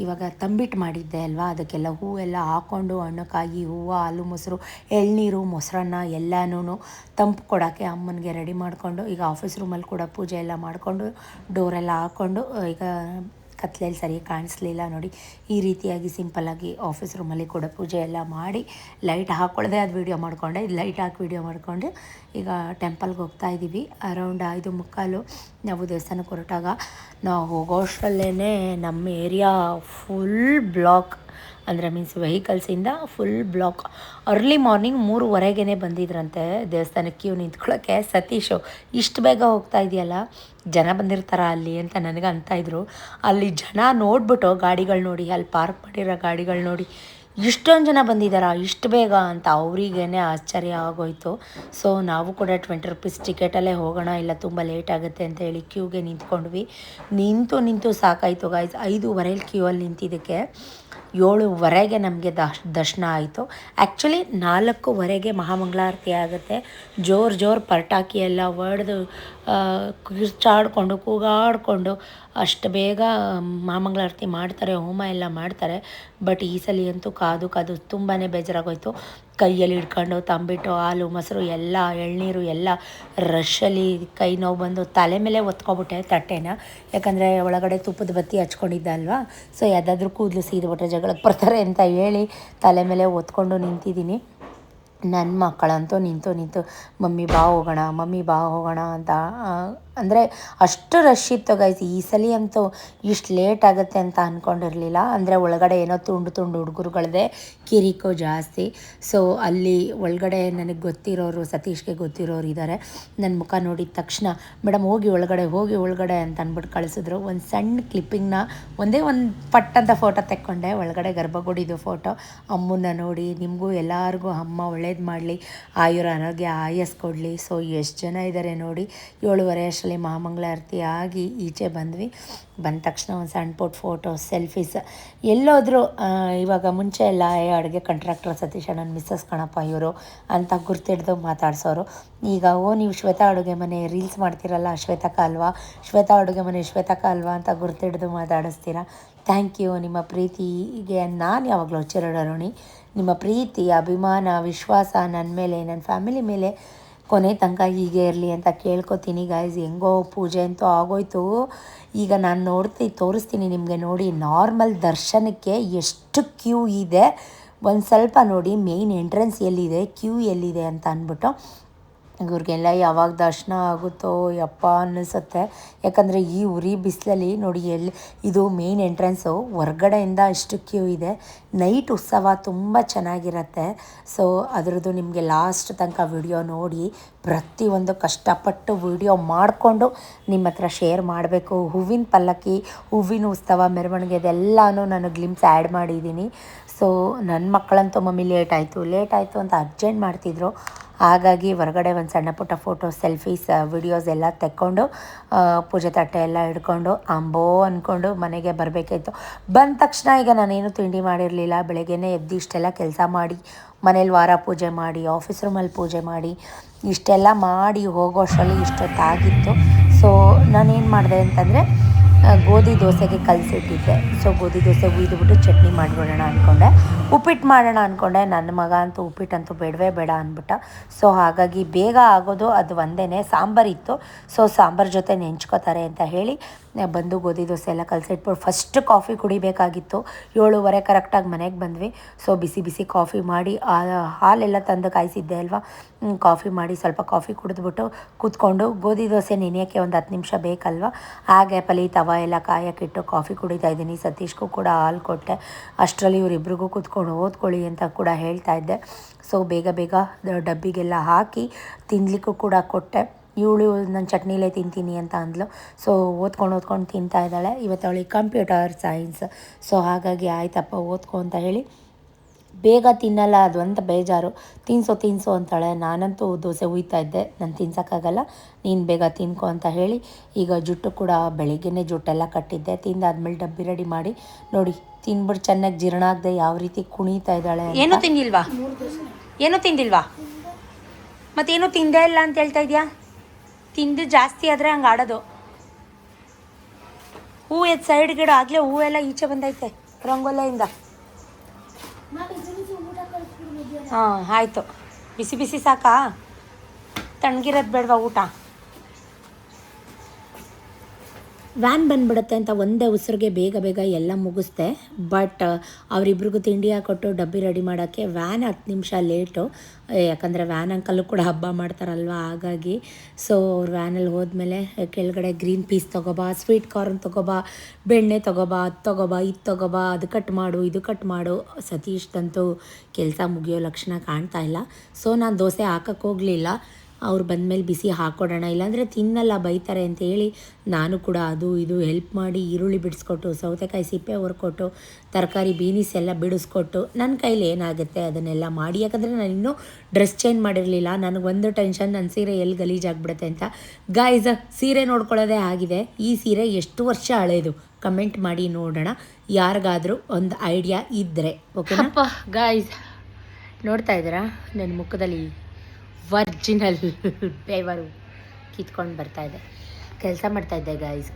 ಇವಾಗ ತಂಬಿಟ್ಟು ಮಾಡಿದ್ದೆ ಅಲ್ವಾ, ಅದಕ್ಕೆಲ್ಲ ಹೂವೆಲ್ಲ ಹಾಕ್ಕೊಂಡು ಹಣ್ಣುಕಾಯಿ ಹೂವು ಹಾಲು ಮೊಸರು ಎಳ್ನೀರು ಮೊಸರನ್ನ ಎಲ್ಲನೂ ತಂಪು ಕೊಡೋಕ್ಕೆ ಅಮ್ಮನಿಗೆ ರೆಡಿ ಮಾಡಿಕೊಂಡು ಈಗ ಆಫೀಸ್ ರೂಮಲ್ಲಿ ಕೂಡ ಪೂಜೆ ಎಲ್ಲ ಮಾಡಿಕೊಂಡು ಡೋರೆಲ್ಲ ಹಾಕ್ಕೊಂಡು ಈಗ ಕತ್ಲೆಯಲ್ಲಿ ಸರಿ ಕಾಣಿಸ್ಲಿಲ್ಲ ನೋಡಿ, ಈ ರೀತಿಯಾಗಿ ಸಿಂಪಲ್ಲಾಗಿ ಆಫೀಸ್ ರೂಮಲ್ಲಿ ಕೂಡ ಪೂಜೆ ಎಲ್ಲ ಮಾಡಿ ಲೈಟ್ ಹಾಕ್ಕೊಳ್ಳದೆ ಅದು ವೀಡಿಯೋ ಮಾಡಿಕೊಂಡೆ. ಲೈಟ್ ಹಾಕಿ ವೀಡಿಯೋ ಮಾಡಿಕೊಂಡು ಈಗ ಟೆಂಪಲ್ಗೆ ಹೋಗ್ತಾ ಇದ್ದೀವಿ. ಅರೌಂಡ್ 5:45 ನಾವು ದೇವಸ್ಥಾನಕ್ಕೆ ಹೊರಟಾಗ ನಾವು ಹೋಗೋಷ್ಟರಲ್ಲೇ ನಮ್ಮ ಏರಿಯಾ ಫುಲ್ ಬ್ಲಾಕ್, ಅಂದರೆ ಮೀನ್ಸ್ ವೆಹಿಕಲ್ಸಿಂದ ಫುಲ್ ಬ್ಲಾಕ್. ಅರ್ಲಿ ಮಾರ್ನಿಂಗ್ 3:15 ಬಂದಿದ್ರಂತೆ ದೇವಸ್ಥಾನಕ್ಕೆ ಕ್ಯೂ ನಿಂತ್ಕೊಳ್ಳೋಕ್ಕೆ. ಸತೀಶು ಇಷ್ಟು ಬೇಗ ಹೋಗ್ತಾ ಇದೆಯಲ್ಲ, ಜನ ಬಂದಿರ್ತಾರ ಅಲ್ಲಿ ಅಂತ ನನಗೆ ಅಂತಾಯಿದ್ರು. ಅಲ್ಲಿ ಜನ ನೋಡ್ಬಿಟ್ಟು ಗಾಡಿಗಳು ನೋಡಿ, ಅಲ್ಲಿ ಪಾರ್ಕ್ ಮಾಡಿರೋ ಗಾಡಿಗಳು ನೋಡಿ, ಇಷ್ಟೊಂದು ಜನ ಬಂದಿದ್ದಾರಾ ಇಷ್ಟು ಬೇಗ ಅಂತ ಅವರಿಗೇ ಆಶ್ಚರ್ಯ ಆಗೋಯ್ತು. ಸೊ ನಾವು ಕೂಡ 20 ರೂಪೀಸ್ ಟಿಕೆಟಲ್ಲೇ ಹೋಗೋಣ, ಇಲ್ಲ ತುಂಬ ಲೇಟ್ ಆಗುತ್ತೆ ಅಂತ ಹೇಳಿ ಕ್ಯೂಗೆ ನಿಂತ್ಕೊಂಡ್ವಿ. ನಿಂತು ಸಾಕಾಯಿತು ಗಾಯ್ಸ್. 5:15 ಕ್ಯೂ ಅಲ್ಲಿ ನಿಂತಿದ್ದಕ್ಕೆ 7:15 ನಮಗೆ ದರ್ಶನ ಆಯಿತು. ಆ್ಯಕ್ಚುಲಿ 4:15 ಮಹಾಮಂಗಳಾರತಿ ಆಗುತ್ತೆ. ಜೋರು ಪಟಾಕಿ ಎಲ್ಲ ಹೊಡೆದು ಕಿರ್ಚಾಡಿಕೊಂಡು ಕೂಗಾಡಿಕೊಂಡು ಅಷ್ಟು ಬೇಗ ಮಹಾಮಂಗಳಾರತಿ ಮಾಡ್ತಾರೆ, ಹೋಮ ಎಲ್ಲ ಮಾಡ್ತಾರೆ. ಬಟ್ ಈ ಸಲ ಅಂತೂ ಕಾದು ತುಂಬಾ ಬೇಜಾರಾಗೋಯ್ತು. ಕೈಯಲ್ಲಿ ಹಿಡ್ಕೊಂಡು ತಂಬಿಟ್ಟು ಹಾಲು ಮೊಸರು ಎಲ್ಲ ಎಳ್ನೀರು ಎಲ್ಲ ರಶಲ್ಲಿ ಕೈ ನೋವು ಬಂದು ತಲೆ ಮೇಲೆ ಒತ್ಕೊಬಿಟ್ಟೆ ತಟ್ಟೆನ, ಯಾಕಂದರೆ ಒಳಗಡೆ ತುಪ್ಪದ ಬತ್ತಿ ಹಚ್ಕೊಂಡಿದ್ದ ಅಲ್ವಾ. ಸೊ ಯಾವುದಾದ್ರೂ ಕೂದಲು ಸೀದ್ಬಿಟ್ರೆ ಜಗಳಕ್ಕೆ ಬರ್ತಾರೆ ಅಂತ ಹೇಳಿ ತಲೆ ಮೇಲೆ ಒತ್ಕೊಂಡು ನಿಂತಿದ್ದೀನಿ. ನನ್ನ ಮಕ್ಕಳಂತೂ ನಿಂತು ಮಮ್ಮಿ ಬಾ ಹೋಗೋಣ ಅಂತ ಅಂದರೆ ಅಷ್ಟು ರಶ್ ಇತ್ತು ಗೈಸ್. ಈ ಸಲ ಅಂತೂ ಇಷ್ಟು ಲೇಟ್ ಆಗುತ್ತೆ ಅಂತ ಅಂದ್ಕೊಂಡಿರಲಿಲ್ಲ. ಅಂದರೆ ಒಳಗಡೆ ಏನೋ ತುಂಡು ಹುಡುಗರುಗಳದೇ ಕಿರಿಕೋ ಜಾಸ್ತಿ. ಸೊ ಅಲ್ಲಿ ಒಳಗಡೆ ನನಗೆ ಗೊತ್ತಿರೋರು, ಸತೀಶ್ಗೆ ಗೊತ್ತಿರೋರು ಇದ್ದಾರೆ. ನನ್ನ ಮುಖ ನೋಡಿದ ತಕ್ಷಣ ಮೇಡಮ್ ಹೋಗಿ ಒಳಗಡೆ ಅಂತ ಅಂದ್ಬಿಟ್ಟು ಕಳಿಸಿದ್ರು. ಒಂದು ಸಣ್ಣ ಕ್ಲಿಪ್ಪಿಂಗ್ನ ಒಂದೇ ಒಂದು ಪಟ್ಟಂತ ಫೋಟೋ ತೆಕ್ಕೊಂಡೆ, ಒಳಗಡೆ ಗರ್ಭಗುಡಿದು ಫೋಟೋ. ಅಮ್ಮನ್ನ ನೋಡಿ ನಿಮಗೂ ಎಲ್ಲರಿಗೂ ಅಮ್ಮ ಒಳ್ಳೇದು ಮಾಡಲಿ, ಆರೋಗ್ಯ ಆಯಸ್ ಕೊಡಲಿ. ಸೊ ಎಷ್ಟು ಜನ ಇದ್ದಾರೆ ನೋಡಿ. 7:30 ಅಷ್ಟರಲ್ಲಿ ಮಹಾಮಂಗಳಾರತಿ ಆಗಿ ಈಚೆ ಬಂದ್ವಿ. ಬಂದ ತಕ್ಷಣ ಒಂದು ಸಣ್ಣ ಪುಟ್ಟ ಫೋಟೋ, ಸೆಲ್ಫೀಸ್. ಎಲ್ಲೋದ್ರು ಇವಾಗ ಮುಂಚೆ ಎಲ್ಲ ಅಡುಗೆ ಕಾಂಟ್ರಾಕ್ಟರ್ ಸತೀಶ್ ನನ್ನ ಮಿಸ್ಸಸ್ ಕಣಪ್ಪ ಇವರು ಅಂತ ಗುರ್ತಿಡ್ದು ಮಾತಾಡ್ಸೋರು. ಈಗ ನೀವು ಶ್ವೇತಾ ಅಡುಗೆ ಮನೆ ರೀಲ್ಸ್ ಮಾಡ್ತೀರಲ್ಲ, ಶ್ವೇತಕ್ಕ ಅಲ್ವಾ ಅಂತ ಗುರ್ತಿಡ್ದು ಮಾತಾಡಿಸ್ತೀರಾ. Thank you. ನಿಮ್ಮ ಪ್ರೀತಿಗೆ ನಾನು ಯಾವಾಗಲೂ ಚಿರಋಣಿ. ನಿಮ್ಮ ಪ್ರೀತಿ, ಅಭಿಮಾನ, ವಿಶ್ವಾಸ ನನ್ನ ಮೇಲೆ, ನನ್ನ ಫ್ಯಾಮಿಲಿ ಮೇಲೆ ಕೊನೆ ತನಕ ಹೀಗೆ ಇರಲಿ ಅಂತ ಕೇಳ್ಕೊತೀನಿ ಗೈಸ್. ಹೆಂಗೋ ಪೂಜೆ ಅಂತೂ ಆಗೋಯ್ತು. ಈಗ ನಾನು ತೋರಿಸ್ತೀನಿ ನಿಮಗೆ ನೋಡಿ. ನಾರ್ಮಲ್ ದರ್ಶನಕ್ಕೆ ಎಷ್ಟು ಕ್ಯೂ ಇದೆ ಒಂದು ಸ್ವಲ್ಪ ನೋಡಿ. ಮೇಯ್ನ್ ಎಂಟ್ರೆನ್ಸ್ ಎಲ್ಲಿದೆ, ಕ್ಯೂ ಎಲ್ಲಿದೆ ಅಂತ ಅಂದ್ಬಿಟ್ಟು ಇವ್ರಿಗೆಲ್ಲ ಯಾವಾಗ ದರ್ಶನ ಆಗುತ್ತೋ ಯಪ್ಪ ಅನ್ನಿಸುತ್ತೆ. ಯಾಕಂದರೆ ಈ ಉರಿ ಬಿಸಿಲಲ್ಲಿ ನೋಡಿ, ಇದು ಮೇಯ್ನ್ ಎಂಟ್ರೆನ್ಸು. ಹೊರ್ಗಡೆಯಿಂದ ಅಷ್ಟು ಕ್ಯೂ ಇದೆ. ನೈಟ್ ಉತ್ಸವ ತುಂಬ ಚೆನ್ನಾಗಿರುತ್ತೆ. ಸೊ ಅದರದ್ದು ನಿಮಗೆ ಲಾಸ್ಟ್ ತನಕ ವಿಡಿಯೋ ನೋಡಿ, ಪ್ರತಿಯೊಂದು ಕಷ್ಟಪಟ್ಟು ವಿಡಿಯೋ ಮಾಡಿಕೊಂಡು ನಿಮ್ಮ ಹತ್ರ ಶೇರ್ ಮಾಡಬೇಕು. ಹೂವಿನ ಪಲ್ಲಕ್ಕಿ, ಹೂವಿನ ಉತ್ಸವ, ಮೆರವಣಿಗೆ ಇದೆಲ್ಲನೂ ನಾನು ಗ್ಲಿಮ್ಸ್ ಆ್ಯಡ್ ಮಾಡಿದ್ದೀನಿ. ಸೊ ನನ್ನ ಮಕ್ಕಳಂತೂ ಮಮ್ಮಿ ಲೇಟ್ ಆಯಿತು ಅಂತ ಅರ್ಜೆಂಟ್ ಮಾಡ್ತಿದ್ರು. ಹಾಗಾಗಿ ಹೊರಗಡೆ ಒಂದು ಸಣ್ಣ ಪುಟ್ಟ ಫೋಟೋ, ಸೆಲ್ಫೀಸ್, ವಿಡಿಯೋಸ್ ಎಲ್ಲ ತೆಕ್ಕೊಂಡು ಪೂಜೆ ತಟ್ಟೆ ಎಲ್ಲ ಹಿಡ್ಕೊಂಡು ಅಂದ್ಕೊಂಡು ಮನೆಗೆ ಬರಬೇಕಾಯ್ತು. ಬಂದ ತಕ್ಷಣ ಈಗ ನಾನೇನು ತಿಂಡಿ ಮಾಡಿರಲಿಲ್ಲ. ಬೆಳಗ್ಗೆನೇ ಎದ್ದು ಇಷ್ಟೆಲ್ಲ ಕೆಲಸ ಮಾಡಿ, ಮನೇಲಿ ವಾರ ಪೂಜೆ ಮಾಡಿ, ಆಫೀಸ್ ರೂಮಲ್ಲಿ ಪೂಜೆ ಮಾಡಿ, ಇಷ್ಟೆಲ್ಲ ಮಾಡಿ ಹೋಗೋ ಅಷ್ಟರಲ್ಲಿ ಇಷ್ಟೊತ್ತಾಗಿತ್ತು. ಸೊ ನಾನೇನು ಮಾಡಿದೆ ಅಂತಂದರೆ ಗೋಧಿ ದೋಸೆಗೆ ಕಲಸಿಟ್ಟಿದ್ದೆ. ಸೊ ಗೋಧಿ ದೋಸೆ ಹುಯ್ದುಬಿಟ್ಟು ಚಟ್ನಿ ಮಾಡಿಬಿಡೋಣ ಅಂದ್ಕೊಂಡೆ. ಉಪ್ಪಿಟ್ಟು ಮಾಡೋಣ ಅಂದ್ಕೊಂಡೆ. ನನ್ನ ಮಗ ಅಂತೂ ಉಪ್ಪಿಟ್ಟಂತೂ ಬೇಡವೇ ಬೇಡ ಅಂದ್ಬಿಟ್ಟ. ಸೊ ಹಾಗಾಗಿ ಬೇಗ ಆಗೋದು ಅದು ಒಂದೇ. ಸಾಂಬಾರಿತ್ತು. ಸೊ ಸಾಂಬಾರು ಜೊತೆ ನೆಂಚ್ಕೋತಾರೆ ಅಂತ ಹೇಳಿ ಬಂದು ಗೋಧಿ ದೋಸೆ ಎಲ್ಲ ಕಲಸಿಟ್ಬಿಟ್ಟು ಫಸ್ಟ್ ಕಾಫಿ ಕುಡಿಬೇಕಾಗಿತ್ತು. 7:30 ಕರೆಕ್ಟಾಗಿ ಮನೆಗೆ ಬಂದ್ವಿ. ಸೊ ಬಿಸಿ ಕಾಫಿ ಮಾಡಿ, ಹಾಲೆಲ್ಲ ತಂದು ಕಾಯಿಸಿದ್ದೆ ಅಲ್ವಾ, ಕಾಫಿ ಮಾಡಿ ಸ್ವಲ್ಪ ಕಾಫಿ ಕುಡಿದ್ಬಿಟ್ಟು ಕೂತ್ಕೊಂಡು ಗೋಧಿ ದೋಸೆ ನೆನೆಯೋಕ್ಕೆ ಒಂದು 10 ನಿಮಿಷ ಬೇಕಲ್ವ. ಆ ಗ್ಯಾಪಲ್ಲಿ ತವ ಎಲ್ಲ ಕಾಯಕ್ಕಿಟ್ಟು ಕಾಫಿ ಕುಡಿತಾ ಇದ್ದೀನಿ. ಸತೀಶ್ಗೂ ಕೂಡ ಹಾಲು ಕೊಟ್ಟೆ. ಅಷ್ಟರಲ್ಲಿ ಇವರಿಬ್ರಿಗೂ ಕೂತ್ಕೊಂಡು ಓದ್ಕೊಳ್ಳಿ ಅಂತ ಕೂಡ ಹೇಳ್ತಾ ಇದ್ದೆ. ಸೊ ಬೇಗ ಡಬ್ಬಿಗೆಲ್ಲ ಹಾಕಿ ತಿನ್ನಲಿಕ್ಕೂ ಕೂಡ ಕೊಟ್ಟೆ. ಇವಳು ನಾನು ಚಟ್ನಿಲೇ ತಿಂತೀನಿ ಅಂತ ಅಂದ್ಲು. ಸೊ ಓದ್ಕೊಂಡು ತಿಂತಾ ಇದ್ದಾಳೆ. ಇವತ್ತು ಅವಳಿಗೆ ಕಂಪ್ಯೂಟರ್ ಸೈನ್ಸ್. ಸೊ ಹಾಗಾಗಿ ಆಯ್ತಪ್ಪ ಓದ್ಕೊ ಅಂತ ಹೇಳಿ, ಬೇಗ ತಿನ್ನಲ್ಲ ಅದು ಅಂತ ಬೇಜಾರು. ತಿನ್ಸು ಅಂತಾಳೆ. ನಾನಂತೂ ದೋಸೆ ಹುಯ್ತಾ ಇದ್ದೆ, ನಾನು ತಿನ್ಸೋಕ್ಕಾಗಲ್ಲ, ನೀನು ಬೇಗ ತಿನ್ಕೊ ಅಂತ ಹೇಳಿ. ಈಗ ಜುಟ್ಟು ಕೂಡ ಬೆಳಿಗ್ಗೆನೇ ಜುಟ್ಟೆಲ್ಲ ಕಟ್ಟಿದ್ದೆ. ತಿಂದಾದ್ಮೇಲೆ ಡಬ್ಬಿ ರೆಡಿ ಮಾಡಿ ನೋಡಿ, ತಿನ್ಬಿಟ್ಟು ಚೆನ್ನಾಗಿ ಜೀರ್ಣ ಆಗದೆ ಯಾವ ರೀತಿ ಕುಣಿತಾ ಇದ್ದಾಳೆ. ಏನೂ ತಿಂದಿಲ್ವಾ ಮತ್ತೇನು ತಿಂದೇ ಇಲ್ಲ ಅಂತ ಹೇಳ್ತಾ ಇದೆಯಾ? ತಿಂದು ಜಾಸ್ತಿ ಆದರೆ ಹಂಗೆ ಆಡೋದು. ಹೂ ಎದ್ದು ಸೈಡ್ ಗಿಡ ಆಗಲೇ ಹೂವೆಲ್ಲ ಈಚೆ ಬಂದೈತೆ ರಂಗೋಲೆಯಿಂದ. ಹಾಂ ಆಯಿತು. ಬಿಸಿ ಸಾಕಾ? ತಣ್ಣಗಿರೋದು ಬೇಡವಾ ಊಟ? ವ್ಯಾನ್ ಬಂದುಬಿಡುತ್ತೆ ಅಂತ ಒಂದೇ ಉಸಿರಿಗೆ ಬೇಗ ಎಲ್ಲ ಮುಗಿಸ್ದೆ. ಬಟ್ ಅವರಿಬ್ರಿಗೂ ತಿಂಡಿ ಹಾಕೊಟ್ಟು ಡಬ್ಬಿ ರೆಡಿ ಮಾಡೋಕ್ಕೆ ವ್ಯಾನ್ 10 ನಿಮಿಷ ಲೇಟು. ಯಾಕಂದರೆ ವ್ಯಾನ್ ಅಂಕಲ್ಲು ಕೂಡ ಹಬ್ಬ ಮಾಡ್ತಾರಲ್ವ, ಹಾಗಾಗಿ. ಸೊ ಅವ್ರು ವ್ಯಾನಲ್ಲಿ ಹೋದ್ಮೇಲೆ ಕೆಳಗಡೆ ಗ್ರೀನ್ ಪೀಸ್ ತೊಗೊಬಾ, ಸ್ವೀಟ್ ಕಾರ್ನ್ ತೊಗೊಬಾ, ಬೆಣ್ಣೆ ತೊಗೊಬಾ, ಅದು ತೊಗೊಬಾ, ಅದು ಕಟ್ ಮಾಡು, ಇದು ಕಟ್ ಮಾಡು. ಸತೀಶ್ದಂತೂ ಕೆಲಸ ಮುಗಿಯೋ ಲಕ್ಷಣ ಕಾಣ್ತಾ ಇಲ್ಲ. ಸೊ ನಾನು ದೋಸೆ ಹಾಕಕ್ಕೆ ಹೋಗಲಿಲ್ಲ. ಅವ್ರು ಬಂದಮೇಲೆ ಬಿಸಿ ಹಾಕ್ಕೊಡೋಣ, ಇಲ್ಲಾಂದರೆ ತಿನ್ನಲ್ಲ ಬೈತಾರೆ ಅಂತೇಳಿ ನಾನು ಕೂಡ ಅದು ಇದು ಹೆಲ್ಪ್ ಮಾಡಿ, ಈರುಳ್ಳಿ ಬಿಡಿಸ್ಕೊಟ್ಟು, ಸೌತೆಕಾಯಿ ಸಿಪ್ಪೆ ಹೊರ್ಕೊಟ್ಟು, ತರಕಾರಿ ಬೀನಿಸ್ ಎಲ್ಲ ಬಿಡಿಸ್ಕೊಟ್ಟು, ನನ್ನ ಕೈಲಿ ಏನಾಗುತ್ತೆ ಅದನ್ನೆಲ್ಲ ಮಾಡಿ. ಯಾಕಂದರೆ ನಾನು ಇನ್ನೂ ಡ್ರೆಸ್ ಚೇಂಜ್ ಮಾಡಿರಲಿಲ್ಲ. ನನಗೊಂದು ಟೆನ್ಷನ್, ನನ್ನ ಸೀರೆ ಎಲ್ಲಿ ಗಲೀಜಾಗ್ಬಿಡುತ್ತೆ ಅಂತ. ಗಾಯ್ಸ್, ಸೀರೆ ನೋಡ್ಕೊಳ್ಳೋದೇ ಆಗಿದೆ. ಈ ಸೀರೆ ಎಷ್ಟು ವರ್ಷ ಹಳೇದು ಕಮೆಂಟ್ ಮಾಡಿ ನೋಡೋಣ, ಯಾರಿಗಾದರೂ ಒಂದು ಐಡಿಯಾ ಇದ್ದರೆ. ಓಕೆನಪ್ಪ ಗಾಯ್ಸ್, ನೋಡ್ತಾ ಇದ್ದೀರಾ ನನ್ನ ಮುಖದಲ್ಲಿ ವರ್ಜಿನಲ್ ಬೇವರು ಕಿತ್ಕೊಂಡು ಬರ್ತಾಯಿದೆ. ಕೆಲಸ ಮಾಡ್ತಾಯಿದ್ದೆ ಗಾಯ್ಸ್,